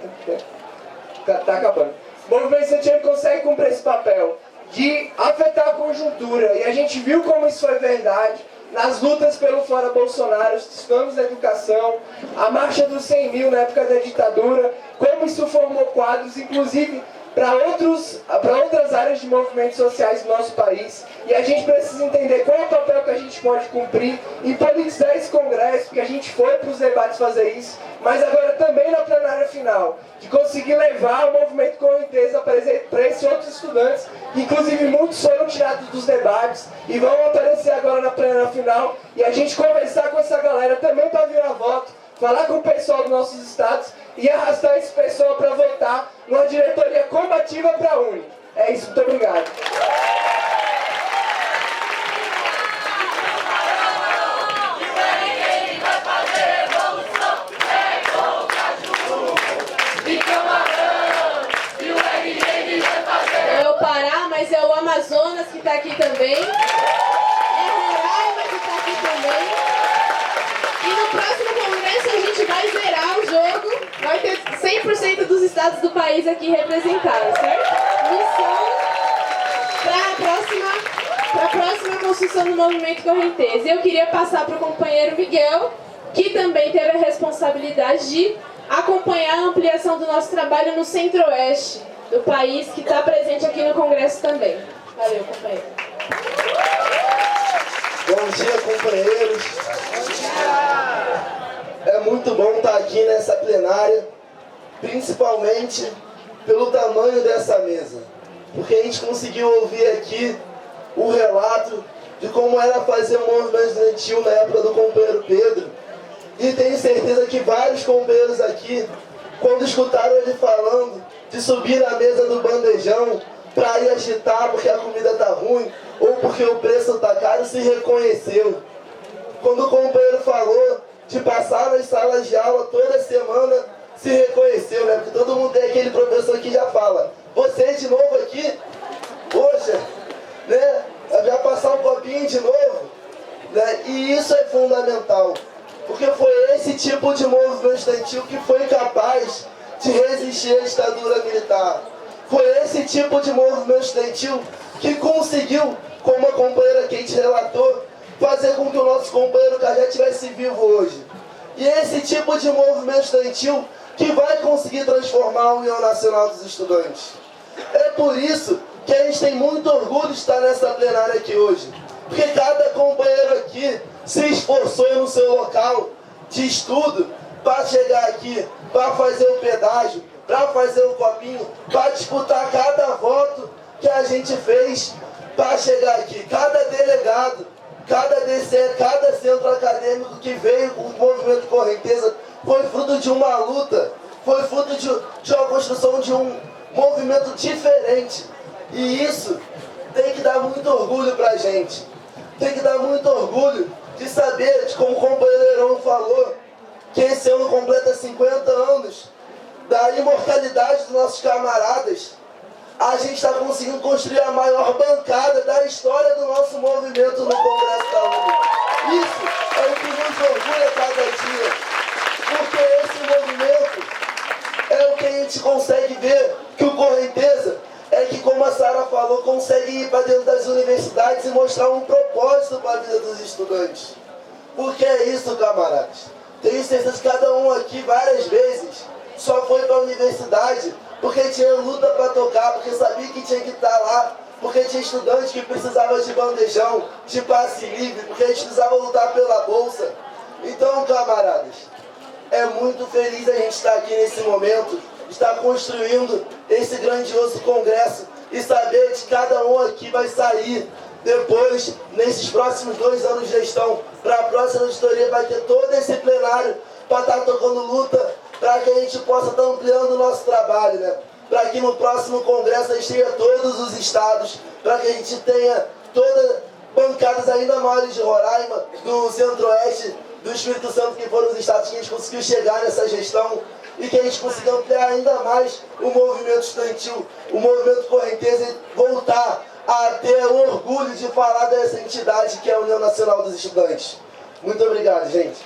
Tá acabando. O movimento estudantil ele consegue cumprir esse papel de afetar a conjuntura, e a gente viu como isso foi verdade nas lutas pelo Fora Bolsonaro, os tsunamis da educação, a marcha dos 100 mil na época da ditadura, como isso formou quadros, inclusive para outras áreas de movimentos sociais do nosso país. E a gente precisa entender qual é o papel que a gente pode cumprir e politizar esse congresso, porque a gente foi para os debates fazer isso, mas agora também na plenária final, de conseguir levar o movimento Correnteza para esses outros estudantes, que inclusive muitos foram tirados dos debates e vão aparecer agora na plenária final, e a gente conversar com essa galera também para virar voto, falar com o pessoal dos nossos estados e arrastar esse pessoal para votar numa diretoria combativa para a Uni. É isso, muito obrigado.
É o Pará, mas é o Amazonas que está aqui também. É Roraima que está aqui também. E no próximo congresso a gente vai zerar o jogo. Vai ter 100% dos estados do país aqui representados, certo? Missão para a próxima construção do movimento Correnteza. Eu queria passar para o companheiro Miguel, que também teve a responsabilidade de acompanhar a ampliação do nosso trabalho no centro-oeste do país, que está presente aqui no congresso também. Valeu, companheiro.
Bom dia, companheiros. É muito bom estar aqui nessa plenária, principalmente pelo tamanho dessa mesa, porque a gente conseguiu ouvir aqui o relato de como era fazer o movimento estudantil na época do companheiro Pedro, e tenho certeza que vários companheiros aqui, quando escutaram ele falando de subir na mesa do bandejão para ir agitar porque a comida tá ruim ou porque o preço tá caro, se reconheceu. Quando o companheiro falou de passar nas salas de aula toda semana, se reconheceu, né? Porque todo mundo tem aquele professor que já fala: você de novo aqui? Poxa, né? Já passar um copinho de novo, né? E isso é fundamental, porque foi esse tipo de movimento estudantil que foi capaz de resistir à ditadura militar. Foi esse tipo de movimento estudantil que conseguiu, como a companheira Kate relatou, fazer com que o nosso companheiro Cajá estivesse vivo hoje. E é esse tipo de movimento estudantil que vai conseguir transformar a União Nacional dos Estudantes. É por isso que a gente tem muito orgulho de estar nessa plenária aqui hoje. Porque cada companheiro aqui se esforçou no seu local de estudo para chegar aqui, para fazer o pedágio, para fazer o copinho, para disputar cada voto que a gente fez para chegar aqui. Cada delegado, cada DCE, cada centro acadêmico que veio com o movimento Correnteza foi fruto de uma luta, foi fruto de uma construção de um movimento diferente. E isso tem que dar muito orgulho pra gente. Tem que dar muito orgulho de saber, de como o companheiro Heron falou, que esse ano completa 50 anos da imortalidade dos nossos camaradas. A gente está conseguindo construir a maior bancada da história do nosso movimento no Congresso da UNE. Isso é o que nos orgulha cada dia. Porque esse movimento é o que a gente consegue ver que o Correnteza é que, como a Sara falou, consegue ir para dentro das universidades e mostrar um propósito para a vida dos estudantes. Porque é isso, camaradas. Tenho certeza que cada um aqui, várias vezes, só foi para a universidade porque tinha luta para tocar, porque sabia que tinha que estar lá, porque tinha estudante que precisava de bandejão, de passe livre, porque a gente precisava lutar pela bolsa. Então, camaradas, é muito feliz a gente estar aqui nesse momento, estar construindo esse grandioso congresso e saber que cada um aqui vai sair depois, nesses próximos 2 anos de gestão, para a próxima auditoria vai ter todo esse plenário para estar tocando luta, para que a gente possa estar ampliando o nosso trabalho, né? Para que no próximo congresso a gente tenha todos os estados, para que a gente tenha todas bancadas ainda maiores de Roraima, do Centro-Oeste, do Espírito Santo, que foram os estados que a gente conseguiu chegar nessa gestão, e que a gente consiga ampliar ainda mais o movimento estudantil, o movimento Correnteza, e voltar a ter o orgulho de falar dessa entidade que é a União Nacional dos Estudantes. Muito obrigado, gente.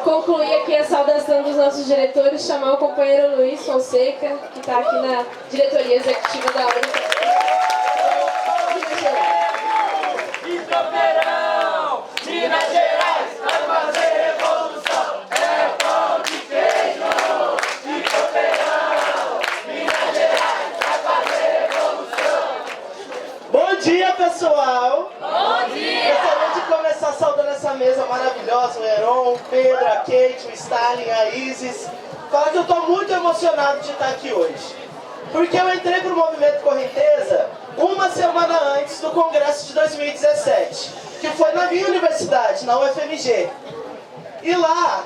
Concluir aqui a saudação dos nossos diretores, chamar o companheiro Luiz Fonseca, que está aqui na diretoria executiva da UNE.
Minas Gerais vai fazer revolução, é pão de queijo. Minas Gerais vai fazer revolução.
Bom dia, pessoal!
Bom dia!
Gostaria de começar saudando essa mesa maravilhosa, o Heron, o Pedro, a Kate, o Stalin, a Isis. Falar que eu estou muito emocionado de estar aqui hoje. Porque eu entrei para o Movimento Correnteza uma semana antes do Congresso de 2017, que foi na minha universidade, na UFMG. E lá,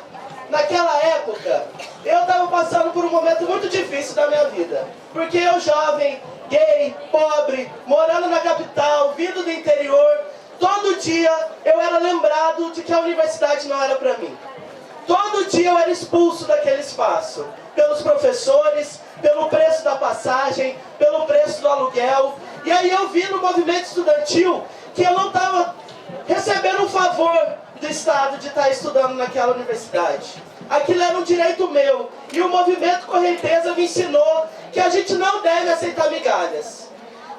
naquela época, eu estava passando por um momento muito difícil da minha vida. Porque eu, jovem, gay, pobre, morando na capital, vindo do interior, todo dia eu era lembrado de que a universidade não era para mim. Todo dia eu era expulso daquele espaço, pelos professores, pelo preço da passagem, pelo preço do aluguel. E aí eu vi no movimento estudantil que eu não estava recebendo um favor do Estado de estar estudando naquela universidade. Aquilo era um direito meu. E o movimento Correnteza me ensinou que a gente não deve aceitar migalhas.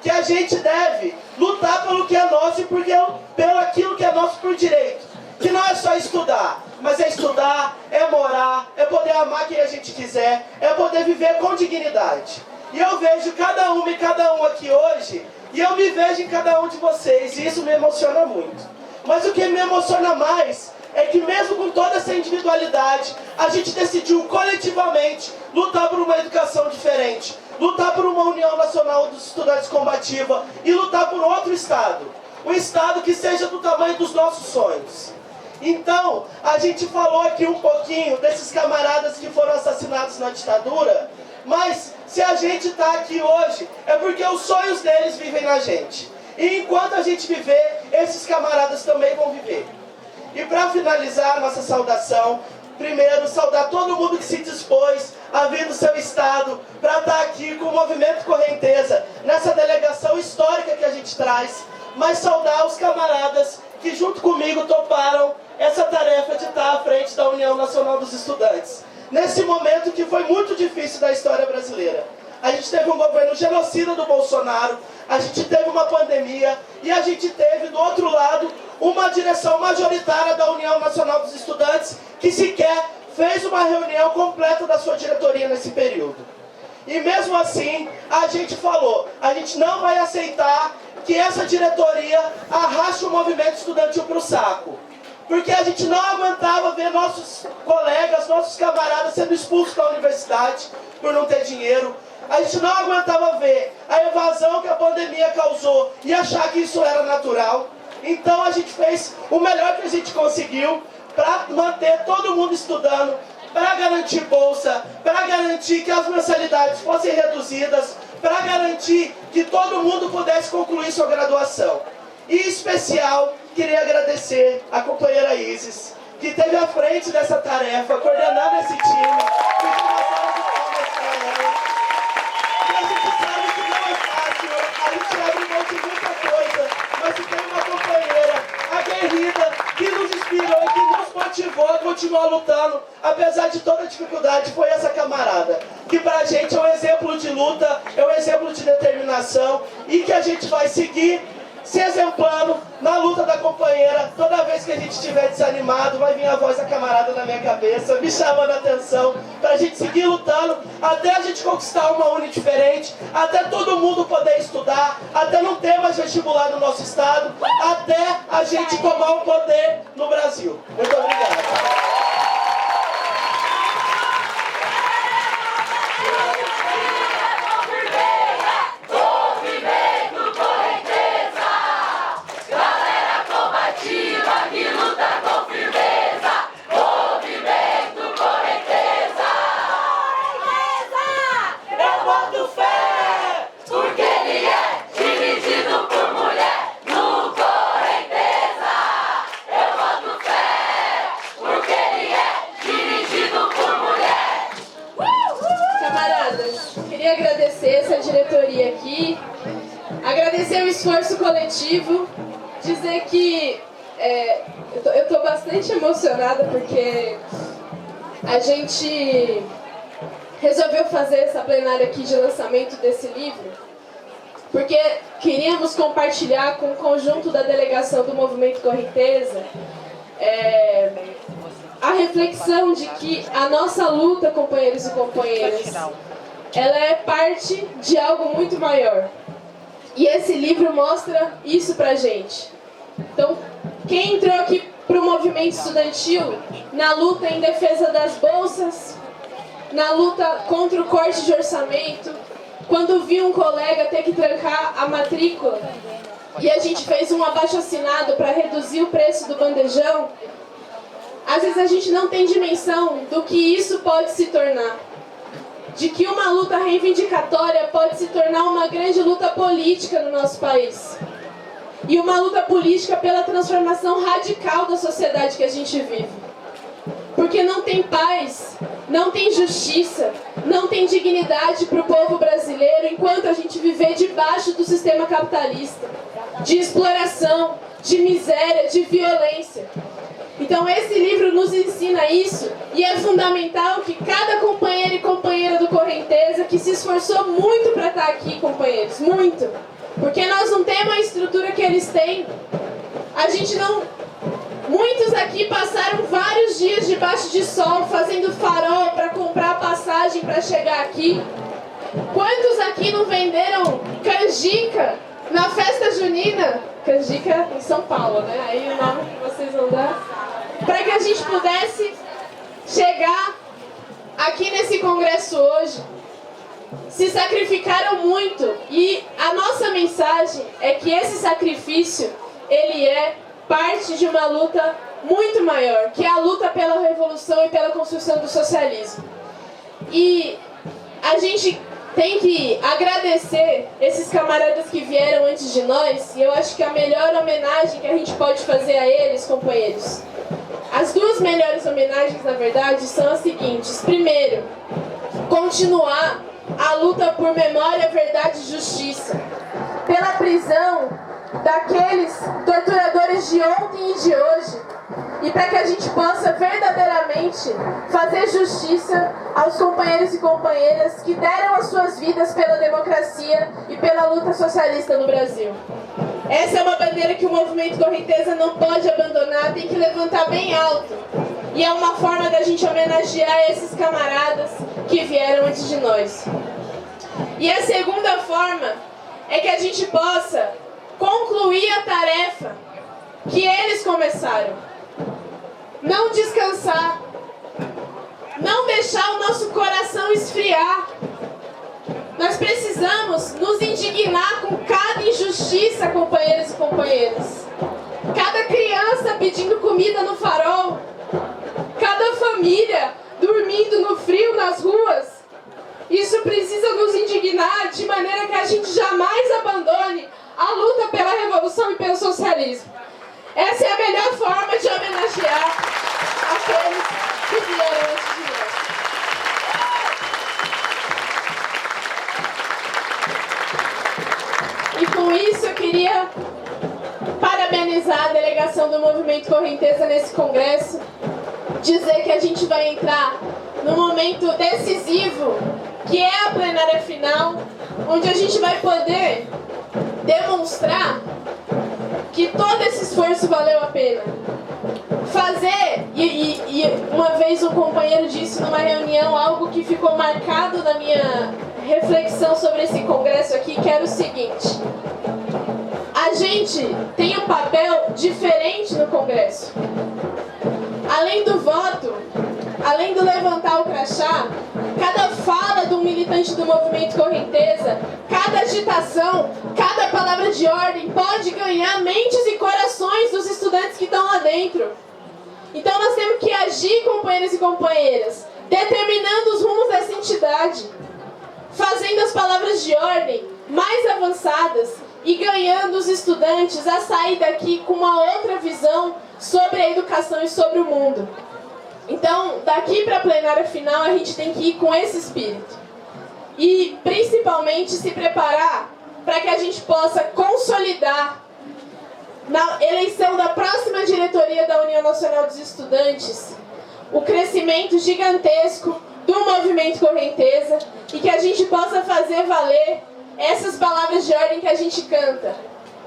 Que a gente deve lutar pelo que é nosso e pelo aquilo que é nosso por direito. Que não é só estudar, mas é estudar, é morar, é poder amar quem a gente quiser, é poder viver com dignidade. E eu vejo cada uma e cada um aqui hoje, e eu me vejo em cada um de vocês, e isso me emociona muito. Mas o que me emociona mais é que mesmo com toda essa individualidade, a gente decidiu coletivamente lutar por uma educação diferente, lutar por uma União Nacional dos Estudantes combativa e lutar por outro Estado. Um Estado que seja do tamanho dos nossos sonhos. Então, a gente falou aqui um pouquinho desses camaradas que foram assassinados na ditadura, mas se a gente está aqui hoje, é porque os sonhos deles vivem na gente. E enquanto a gente viver, esses camaradas também vão viver. E para finalizar a nossa saudação, primeiro, saudar todo mundo que se dispôs a vir do seu estado para estar aqui com o Movimento Correnteza, nessa delegação histórica que a gente traz, mas saudar os camaradas que junto comigo toparam essa tarefa de estar à frente da União Nacional dos Estudantes. Nesse momento que foi muito difícil da história brasileira. A gente teve um governo genocida do Bolsonaro, a gente teve uma pandemia e a gente teve, do outro lado, uma direção majoritária da União Nacional dos Estudantes que sequer fez uma reunião completa da sua diretoria nesse período. E mesmo assim, a gente falou, a gente não vai aceitar que essa diretoria arraste o movimento estudantil para o saco. Porque a gente não aguentava ver nossos colegas, nossos camaradas sendo expulsos da universidade por não ter dinheiro. A gente não aguentava ver a evasão que a pandemia causou e achar que isso era natural. Então a gente fez o melhor que a gente conseguiu para manter todo mundo estudando, para garantir bolsa, para garantir que as mensalidades fossem reduzidas, para garantir que todo mundo pudesse concluir sua graduação. E em especial, queria agradecer a companheira Isis, que esteve à frente dessa tarefa, coordenando esse time. E a gente sabe que não é fácil, a gente abre mão de muita coisa, mas se tem uma companheira aguerrida que nos inspirou e que nos motivou a continuar lutando, apesar de toda a dificuldade, foi essa camarada, que pra gente é um exemplo de luta, é um exemplo de determinação e que a gente vai seguir se exemplando na luta da companheira. Toda vez que a gente estiver desanimado, vai vir a voz da camarada na minha cabeça, me chamando a atenção, pra gente seguir lutando, até a gente conquistar uma uni diferente, até todo mundo poder estudar, até não ter mais vestibular no nosso estado, até a gente tomar o poder no Brasil. Muito obrigado.
Essa diretoria aqui, agradecer o esforço coletivo, dizer que eu estou bastante emocionada porque a gente resolveu fazer essa plenária aqui de lançamento desse livro porque queríamos compartilhar com o conjunto da delegação do Movimento Correnteza a reflexão de que a nossa luta, companheiros e companheiras, ela é parte de algo muito maior. E esse livro mostra isso pra gente. Então, quem entrou aqui pro movimento estudantil, na luta em defesa das bolsas, na luta contra o corte de orçamento, quando viu um colega ter que trancar a matrícula, e a gente fez um abaixo-assinado para reduzir o preço do bandejão, às vezes a gente não tem dimensão do que isso pode se tornar. De que uma luta reivindicatória pode se tornar uma grande luta política no nosso país. E uma luta política pela transformação radical da sociedade que a gente vive. Porque não tem paz, não tem justiça, não tem dignidade para o povo brasileiro enquanto a gente viver debaixo do sistema capitalista, de exploração, de miséria, de violência. Então esse livro nos ensina isso e é fundamental que cada companheiro e companheira do Correnteza que se esforçou muito para estar aqui, companheiros, muito, porque nós não temos a estrutura que eles têm. A gente não... Muitos aqui passaram vários dias debaixo de sol, fazendo farol para comprar passagem para chegar aqui. Quantos aqui não venderam canjica na festa junina? Canjica em São Paulo, né? Aí o nome que vocês vão dar. Para que a gente pudesse chegar aqui nesse congresso hoje. Se sacrificaram muito e a nossa mensagem é que esse sacrifício, ele é parte de uma luta muito maior, que é a luta pela revolução e pela construção do socialismo. E a gente tem que agradecer esses camaradas que vieram antes de nós, e eu acho que a melhor homenagem que a gente pode fazer a eles, companheiros, As duas melhores homenagens, na verdade, são as seguintes. Primeiro, continuar a luta por memória, verdade e justiça. Pela prisão daqueles torturadores de ontem e de hoje. E para que a gente possa verdadeiramente fazer justiça aos companheiros e companheiras que deram as suas vidas pela democracia e pela luta socialista no Brasil. Essa é uma bandeira que o movimento Correnteza não pode abandonar, tem que levantar bem alto. E é uma forma da gente homenagear esses camaradas que vieram antes de nós. E a segunda forma é que a gente possa concluir a tarefa que eles começaram. Não descansar. Não deixar o nosso coração esfriar. Nós precisamos nos indignar com cada injustiça, companheiros e companheiras. Cada criança pedindo comida no farol. Cada família dormindo no frio nas ruas. Isso precisa nos indignar de maneira que a gente jamais abandone a luta pela revolução e pelo socialismo. Essa é a melhor forma de homenagear aqueles que vieram antes de nós. E com isso eu queria parabenizar a delegação do Movimento Correnteza nesse congresso, dizer que a gente vai entrar no momento decisivo, que é a plenária final, onde a gente vai poder demonstrar que todo esse esforço valeu a pena. Fazer, e uma vez um companheiro disse numa reunião algo que ficou marcado na minha reflexão sobre esse congresso aqui, que era o seguinte: a gente tem um papel diferente no congresso. Além do voto, além do levantar o crachá, cada fala do militante do Movimento Correnteza, cada agitação, cada palavra de ordem pode ganhar mentes e corações dos estudantes que estão lá dentro. Então nós temos que agir, companheiros e companheiras, determinando os rumos dessa entidade, fazendo as palavras de ordem mais avançadas e ganhando os estudantes a sair daqui com uma outra visão sobre a educação e sobre o mundo. Então, daqui para a plenária final, a gente tem que ir com esse espírito. E, principalmente, se preparar para que a gente possa consolidar, na eleição da próxima diretoria da União Nacional dos Estudantes, o crescimento gigantesco do Movimento Correnteza e que a gente possa fazer valer essas palavras de ordem que a gente canta,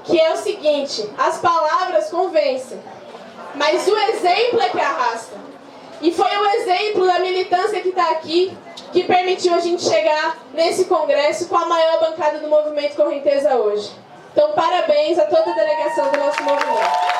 que é o seguinte: as palavras convencem, mas o exemplo é que arrasta. E foi o exemplo da militância que está aqui que permitiu a gente chegar nesse congresso com a maior bancada do Movimento Correnteza hoje. Então, parabéns a toda a delegação do nosso movimento.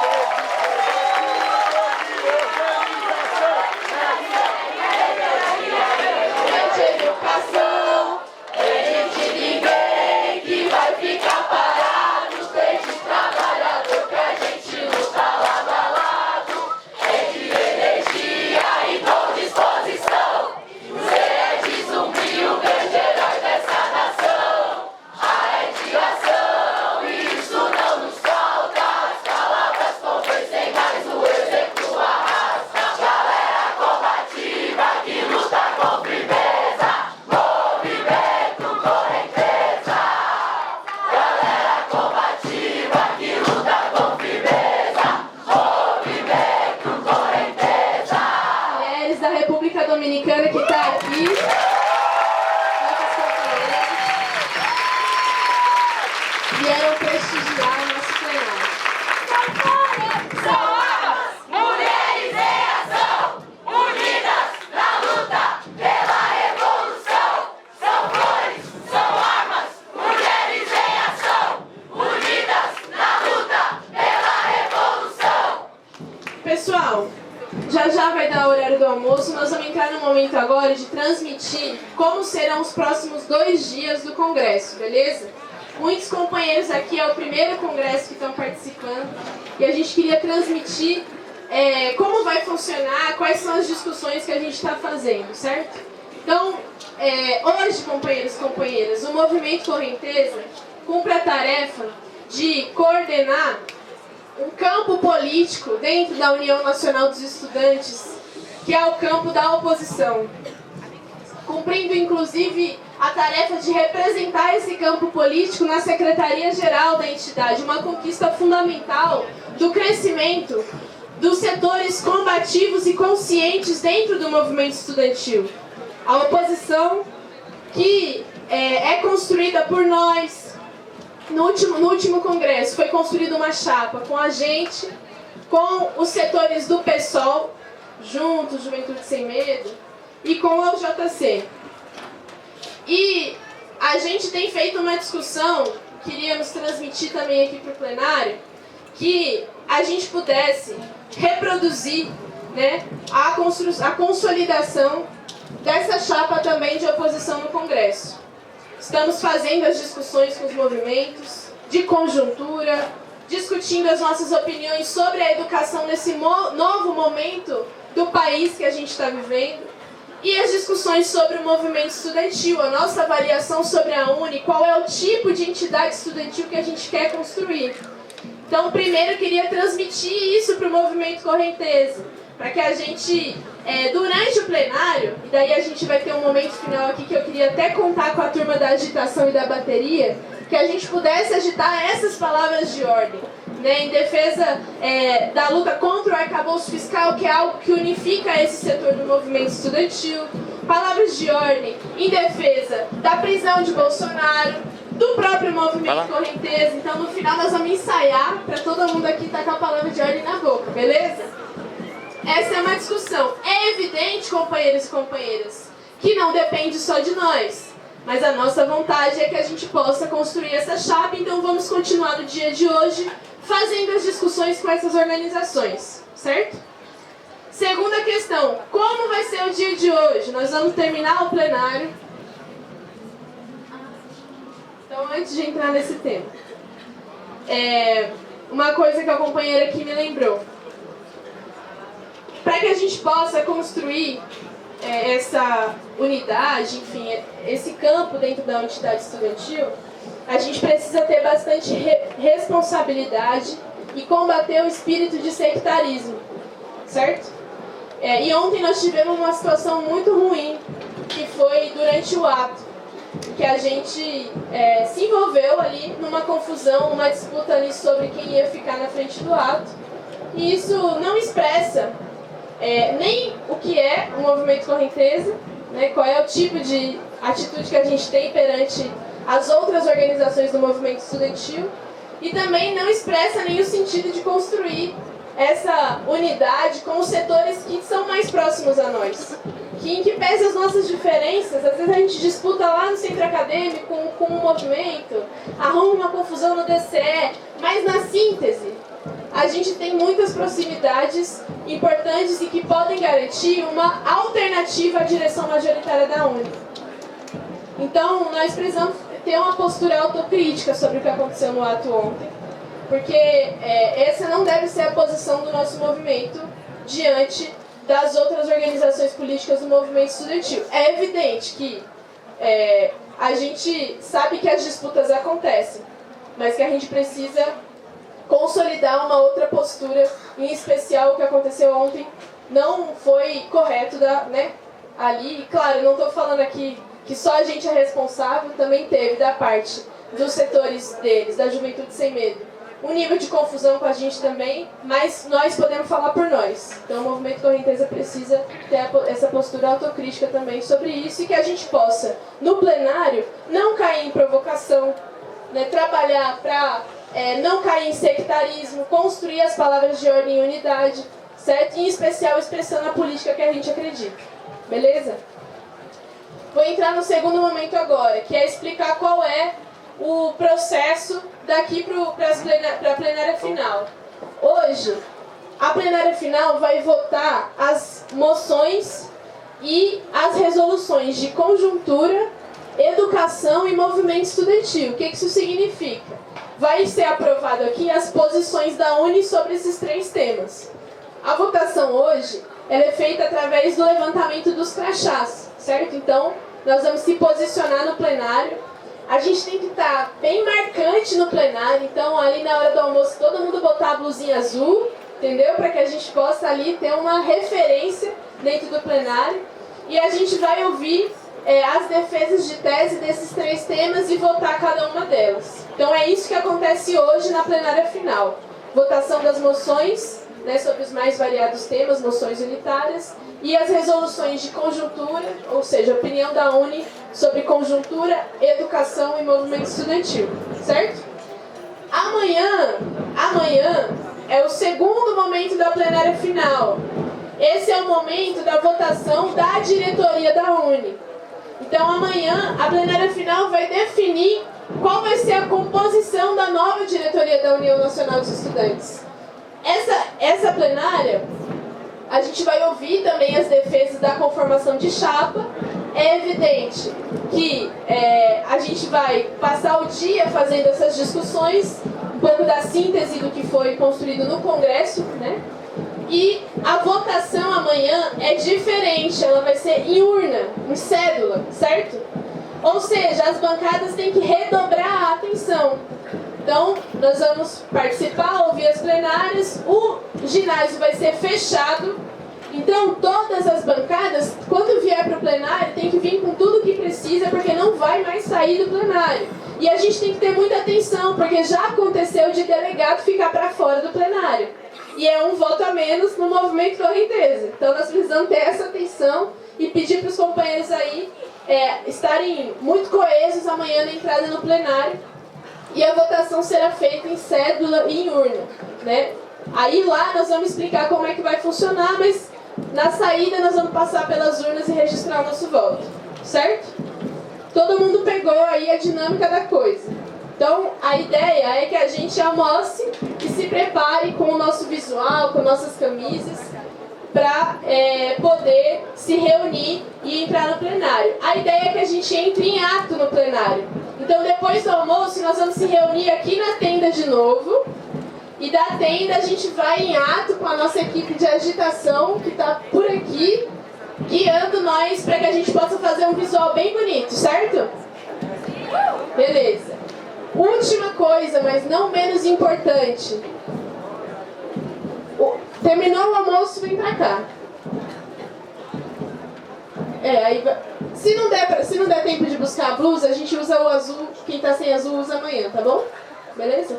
Dominicana que está aqui, nossas companheiras, vieram prestigiar o nosso plenário.
São armas, mulheres em ação, unidas na luta pela revolução. São flores, são armas, mulheres em ação, unidas na luta pela revolução.
Pessoal, já vai dar o horário do almoço. Nós vamos entrar no momento agora de transmitir como serão os próximos 2 dias do congresso, beleza? Muitos companheiros aqui é o primeiro congresso que estão participando e a gente queria transmitir como vai funcionar, quais são as discussões que a gente está fazendo, certo? Então, hoje, companheiros e companheiras, o Movimento Correnteza cumpre a tarefa de coordenar um campo político dentro da União Nacional dos Estudantes, que é o campo da oposição, cumprindo inclusive a tarefa de representar esse campo político na Secretaria-Geral da entidade, uma conquista fundamental do crescimento dos setores combativos e conscientes dentro do movimento estudantil. A oposição que é construída por nós. No último congresso foi construída uma chapa com a gente, com os setores do PSOL, juntos, Juventude Sem Medo, e com o JC. E a gente tem feito uma discussão, queríamos transmitir também aqui para o plenário, que a gente pudesse reproduzir, né, a consolidação dessa chapa também de oposição no Congresso. Estamos fazendo as discussões com os movimentos, de conjuntura, discutindo as nossas opiniões sobre a educação nesse novo momento do país que a gente está vivendo, e as discussões sobre o movimento estudantil, a nossa avaliação sobre a UNE, qual é o tipo de entidade estudantil que a gente quer construir. Então, primeiro eu queria transmitir isso para o movimento Correnteza, para que a gente, durante o plenário, e daí a gente vai ter um momento final aqui que eu queria até contar com a turma da agitação e da bateria, que a gente pudesse agitar essas palavras de ordem, né, em defesa da luta contra o arcabouço fiscal, que é algo que unifica esse setor do movimento estudantil, palavras de ordem em defesa da prisão de Bolsonaro, do próprio movimento Correnteza. Então, no final, nós vamos ensaiar para todo mundo aqui estar com a palavra de ordem na boca, beleza? Essa é uma discussão. É evidente, companheiros e companheiras, que não depende só de nós, mas a nossa vontade é que a gente possa construir essa chapa. Então, vamos continuar no dia de hoje fazendo as discussões com essas organizações, certo? Segunda questão, como vai ser o dia de hoje? Nós vamos terminar o plenário. Então, antes de entrar nesse tema, uma coisa que a companheira aqui me lembrou. Para que a gente possa construir essa unidade, enfim, esse campo dentro da entidade estudantil, a gente precisa ter bastante responsabilidade e combater o espírito de sectarismo, certo? E ontem nós tivemos uma situação muito ruim, que foi durante o ato, que a gente se envolveu ali numa confusão, uma disputa ali sobre quem ia ficar na frente do ato, e isso não expressa nem o que é o movimento Correnteza, né, qual é o tipo de atitude que a gente tem perante as outras organizações do movimento estudantil, e também não expressa nem o sentido de construir essa unidade com os setores que são mais próximos a nós. Em que pese as nossas diferenças, às vezes a gente disputa lá no centro acadêmico com o movimento, arruma uma confusão no DCE, mas na síntese, a gente tem muitas proximidades importantes e que podem garantir uma alternativa à direção majoritária da UNE. Então, nós precisamos ter uma postura autocrítica sobre o que aconteceu no ato ontem, porque essa não deve ser a posição do nosso movimento diante das outras organizações políticas do movimento estudantil. É evidente que a gente sabe que as disputas acontecem, mas que a gente precisa consolidar uma outra postura, em especial o que aconteceu ontem não foi correto ali. Claro, não estou falando aqui que só a gente é responsável, também teve da parte dos setores deles, da Juventude Sem Medo, um nível de confusão com a gente também, mas nós podemos falar por nós. Então o movimento Correnteza precisa ter essa postura autocrítica também sobre isso, e que a gente possa, no plenário, não cair em provocação, né, trabalhar para não cair em sectarismo, construir as palavras de ordem e unidade, certo? Em especial expressando a política que a gente acredita. Beleza? Vou entrar no segundo momento agora, que é explicar qual é o processo daqui para a plenária final. Hoje, a plenária final vai votar as moções e as resoluções de conjuntura, educação e movimento estudantil. O que isso significa? Vai ser aprovado aqui as posições da UNE sobre esses três temas. A votação hoje ela é feita através do levantamento dos crachás, certo? Então, nós vamos se posicionar no plenário. a gente tem que estar bem marcante no plenário. Então, ali na hora do almoço, todo mundo botar a blusinha azul, entendeu? Para que a gente possa ali ter uma referência dentro do plenário. E a gente vai ouvir as defesas de tese desses 3 temas e votar cada uma delas. Então é isso que acontece hoje na plenária final. Votação das moções, né, sobre os mais variados temas, moções unitárias, e as resoluções de conjuntura, ou seja, opinião da UNE sobre conjuntura, educação e movimento estudantil, certo? Amanhã é o segundo momento da plenária final. Esse é o momento da votação da diretoria da UNE. Então amanhã a plenária final vai definir qual vai ser a composição da nova diretoria da União Nacional dos Estudantes. Essa plenária, a gente vai ouvir também as defesas da conformação de chapa. É evidente que a gente vai passar o dia fazendo essas discussões, um pouco da síntese do que foi construído no Congresso, né? E a votação amanhã é diferente, ela vai ser em urna, em cédula, certo? Ou seja, as bancadas têm que redobrar a atenção. Então, nós vamos participar, ouvir as plenárias, o ginásio vai ser fechado. Então, todas as bancadas, quando vier para o plenário, tem que vir com tudo que precisa, porque não vai mais sair do plenário. E a gente tem que ter muita atenção, porque já aconteceu de delegado ficar para fora do plenário. E é um voto a menos no movimento Correnteza. Então, nós precisamos ter essa atenção e pedir para os companheiros aí estarem muito coesos amanhã na entrada no plenário. E a votação será feita em cédula e em urna, né? Aí lá nós vamos explicar como é que vai funcionar, mas na saída nós vamos passar pelas urnas e registrar o nosso voto, certo? Todo mundo pegou aí a dinâmica da coisa. Então a ideia é que a gente almoce e se prepare com o nosso visual, com nossas camisas, para poder se reunir e entrar no plenário. A ideia é que a gente entre em ato no plenário. Então, depois do almoço, nós vamos se reunir aqui na tenda de novo. E da tenda a gente vai em ato com a nossa equipe de agitação, que está por aqui, guiando nós para que a gente possa fazer um visual bem bonito, certo? Beleza. Última coisa, mas não menos importante. Terminou o almoço, vem pra cá. Aí se não der tempo de buscar a blusa, a gente usa o azul. Quem tá sem azul usa amanhã, tá bom? Beleza?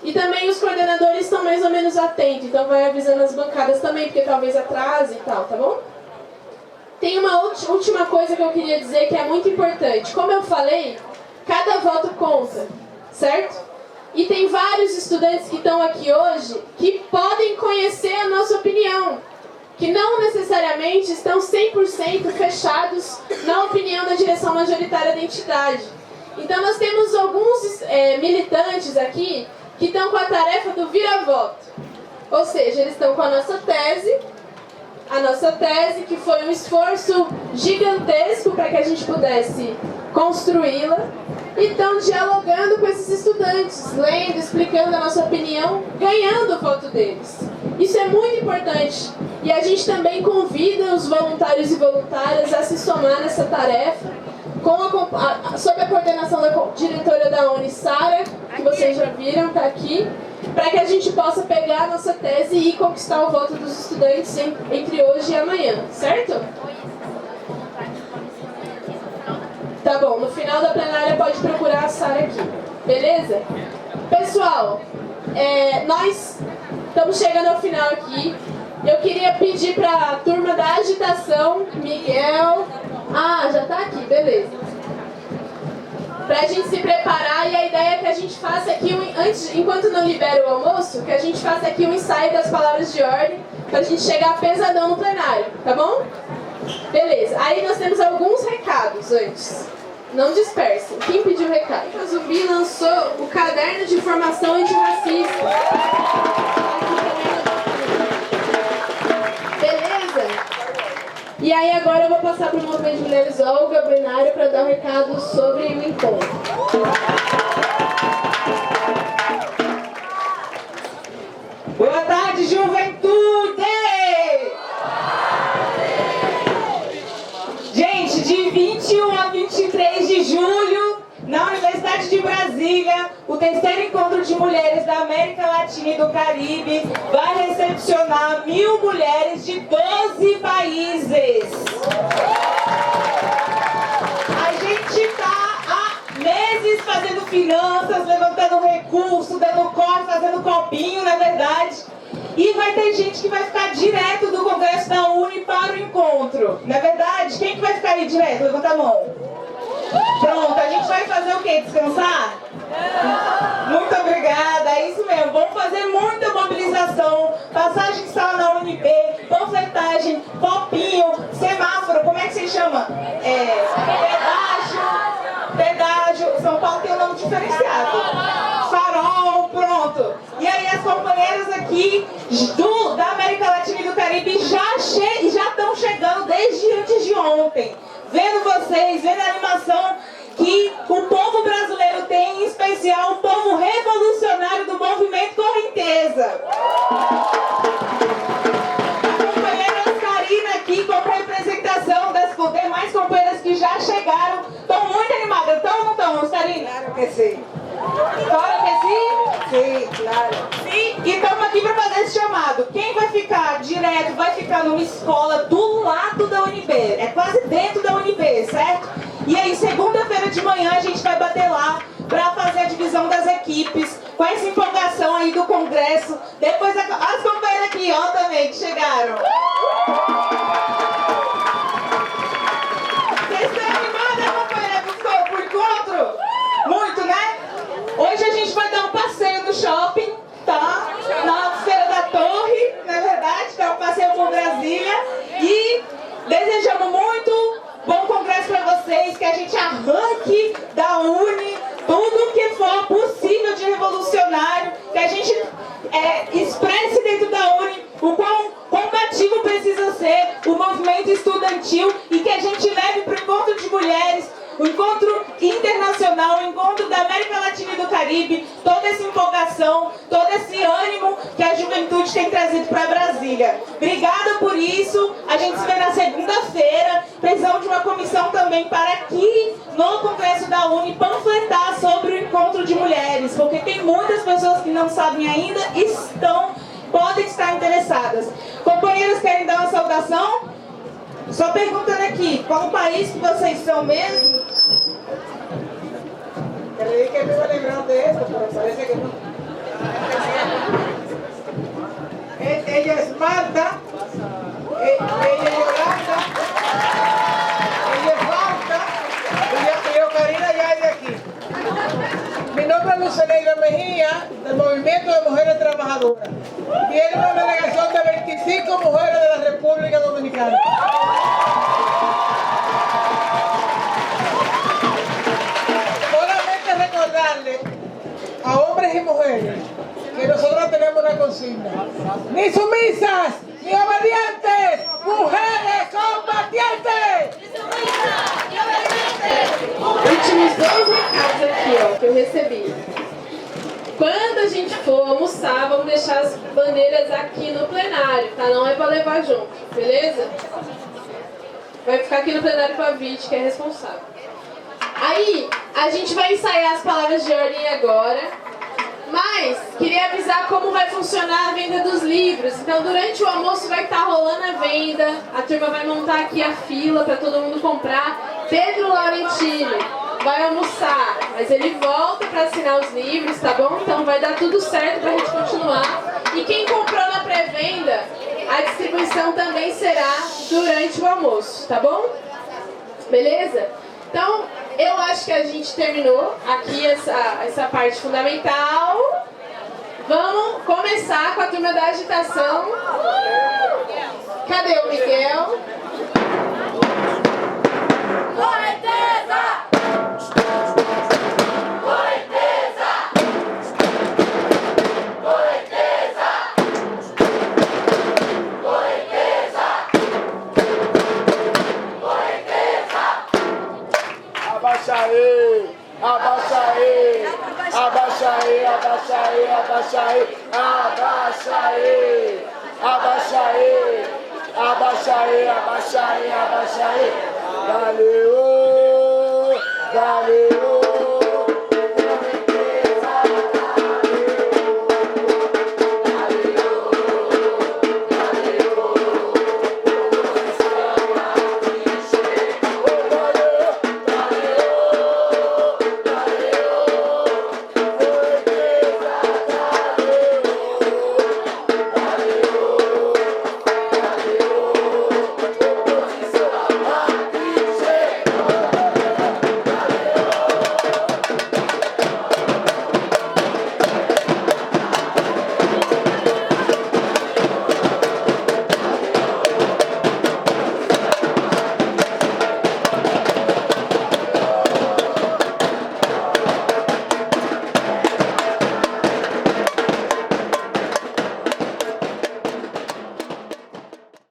E também os coordenadores estão mais ou menos atentos, então vai avisando as bancadas também, porque talvez atrase e tal, tá bom? Tem uma última coisa que eu queria dizer que é muito importante. Como eu falei, cada voto conta, certo? E tem vários estudantes que estão aqui hoje que podem conhecer a nossa opinião, que não necessariamente estão 100% fechados na opinião da direção majoritária da entidade. Então nós temos alguns militantes aqui que estão com a tarefa do vira-voto. Ou seja, eles estão com a nossa tese que foi um esforço gigantesco para que a gente pudesse construí-la, e estão dialogando com esses estudantes, lendo, explicando a nossa opinião, ganhando o voto deles. Isso é muito importante. E a gente também convida os voluntários e voluntárias a se somar nessa tarefa, sob a coordenação da diretora da UNE, Sara, que vocês já viram, está aqui, para que a gente possa pegar a nossa tese e conquistar o voto dos estudantes entre hoje e amanhã, certo? Tá bom, no final da plenária pode procurar a Sara aqui, beleza? Pessoal, nós estamos chegando ao final aqui. Eu queria pedir para a turma da agitação, Miguel... já tá aqui, beleza. Pra gente se preparar, e a ideia é que a gente faça aqui, enquanto não libera o almoço, que a gente faça aqui um ensaio das palavras de ordem, pra gente chegar pesadão no plenário, tá bom? Beleza, aí nós temos alguns recados antes. Não dispersem. Quem pediu recado? A Zumbi lançou o caderno de formação antirracista. Beleza? E aí agora eu vou passar para o movimento de mulheres Olga Benário para dar um recado sobre o encontro.
Boa tarde, juventude! Gente, de 21 a 23 de junho cidade de Brasília, o terceiro encontro de mulheres da América Latina e do Caribe vai recepcionar 1.000 mulheres de 12 países. A gente está há meses fazendo finanças, levantando recursos, dando corte, fazendo copinho, na verdade. E vai ter gente que vai ficar direto do Congresso da Uni para o encontro. Na verdade, quem que vai ficar aí direto? Levanta a mão. Pronto, a gente vai fazer o quê? Descansar? Muito obrigada, é isso mesmo. Vamos fazer muita mobilização, passagem de sala na UNB, panfletagem, copinho, semáforo, como é que se chama? Pedágio, São Paulo tem um nome diferenciado. Farol, pronto. E aí as companheiras aqui da América Latina e do Caribe já estão chegando desde antes de ontem. Vendo vocês, vendo a animação que o povo brasileiro tem, em especial o povo revolucionário do movimento Correnteza. A companheira Oscarina aqui, como representação das demais companheiras que já chegaram, estão muito animadas. Estão ou não estão, Oscarina?
Claro que sim.
Claro que sim?
Sim, claro.
Sim, e estamos aqui para fazer esse chamado. Quem vai ficar direto, vai ficar numa escola do lado da UNB. É quase dentro da UNB, certo? E aí, segunda-feira de manhã, a gente vai bater lá para fazer a divisão das equipes, com essa empolgação aí do Congresso. Depois, as companheiras aqui, ó, também, que chegaram. Vocês estão animadas, companheira, pro encontro? Muito, né? Hoje a gente vai dar um passeio no shopping, tá? Na Feira da Torre, na verdade, dar um passeio por Brasília. E desejamos muito bom congresso para vocês, que a gente arranque da Uni tudo que for possível de revolucionário, que a gente expresse dentro da Uni o quão combativo precisa ser o movimento estudantil e que a gente leve para o encontro de mulheres, o encontro internacional, o encontro da América Latina e do Caribe, toda essa empolgação, todo esse ânimo que a juventude tem trazido para Brasília. Obrigada por isso, a gente se vê na segunda-feira. Precisamos de uma comissão também para aqui no Congresso da Uni panfletar sobre o encontro de mulheres, porque tem muitas pessoas que não sabem ainda, podem estar interessadas. Companheiros, querem dar uma saudação? Só perguntando aqui, qual o país que vocês são mesmo?
Creí que me iba a librar de esto, pero parece que no. Ella es Marta, ella es Yolanda, ella es Marta, y yo Karina ya es de aquí. Mi nombre es Luceneira Mejía, del Movimiento de Mujeres Trabajadoras. Viene una delegación de 25 mujeres de la República Dominicana. Solamente recordarle a hombres y mujeres que nosotros tenemos una consigna. Ni sumisas, ni obedientes, mujeres combatientes.
Últimos 2 recados aqui, ó, que eu recebi. Quando a gente for almoçar, vamos deixar as bandeiras aqui no plenário, tá? Não é pra levar junto, beleza? Vai ficar aqui no plenário com a Vite, que é responsável. Aí, a gente vai ensaiar as palavras de ordem agora, mas queria avisar como vai funcionar a venda dos livros. Então, durante o almoço vai estar rolando a venda, a turma vai montar aqui a fila para todo mundo comprar. Pedro Laurentino vai almoçar, mas ele volta para assinar os livros, tá bom? Então vai dar tudo certo pra gente continuar. E quem comprou na pré-venda, a distribuição também será durante o almoço, tá bom? Beleza? Então, eu acho que a gente terminou aqui essa parte fundamental. Vamos começar com a turma da agitação. Cadê o Miguel?
Correnteza! Correnteza! Correnteza! Correnteza! Correnteza!
Abaixa aí! Abaixa aí! Abaixa aí! Abaixa aí! Abaixa aí! Abaixa aí! Abaixa aí! Abaixa aí! Abaixa aí! Abaixa aí! Valeu! Valeu!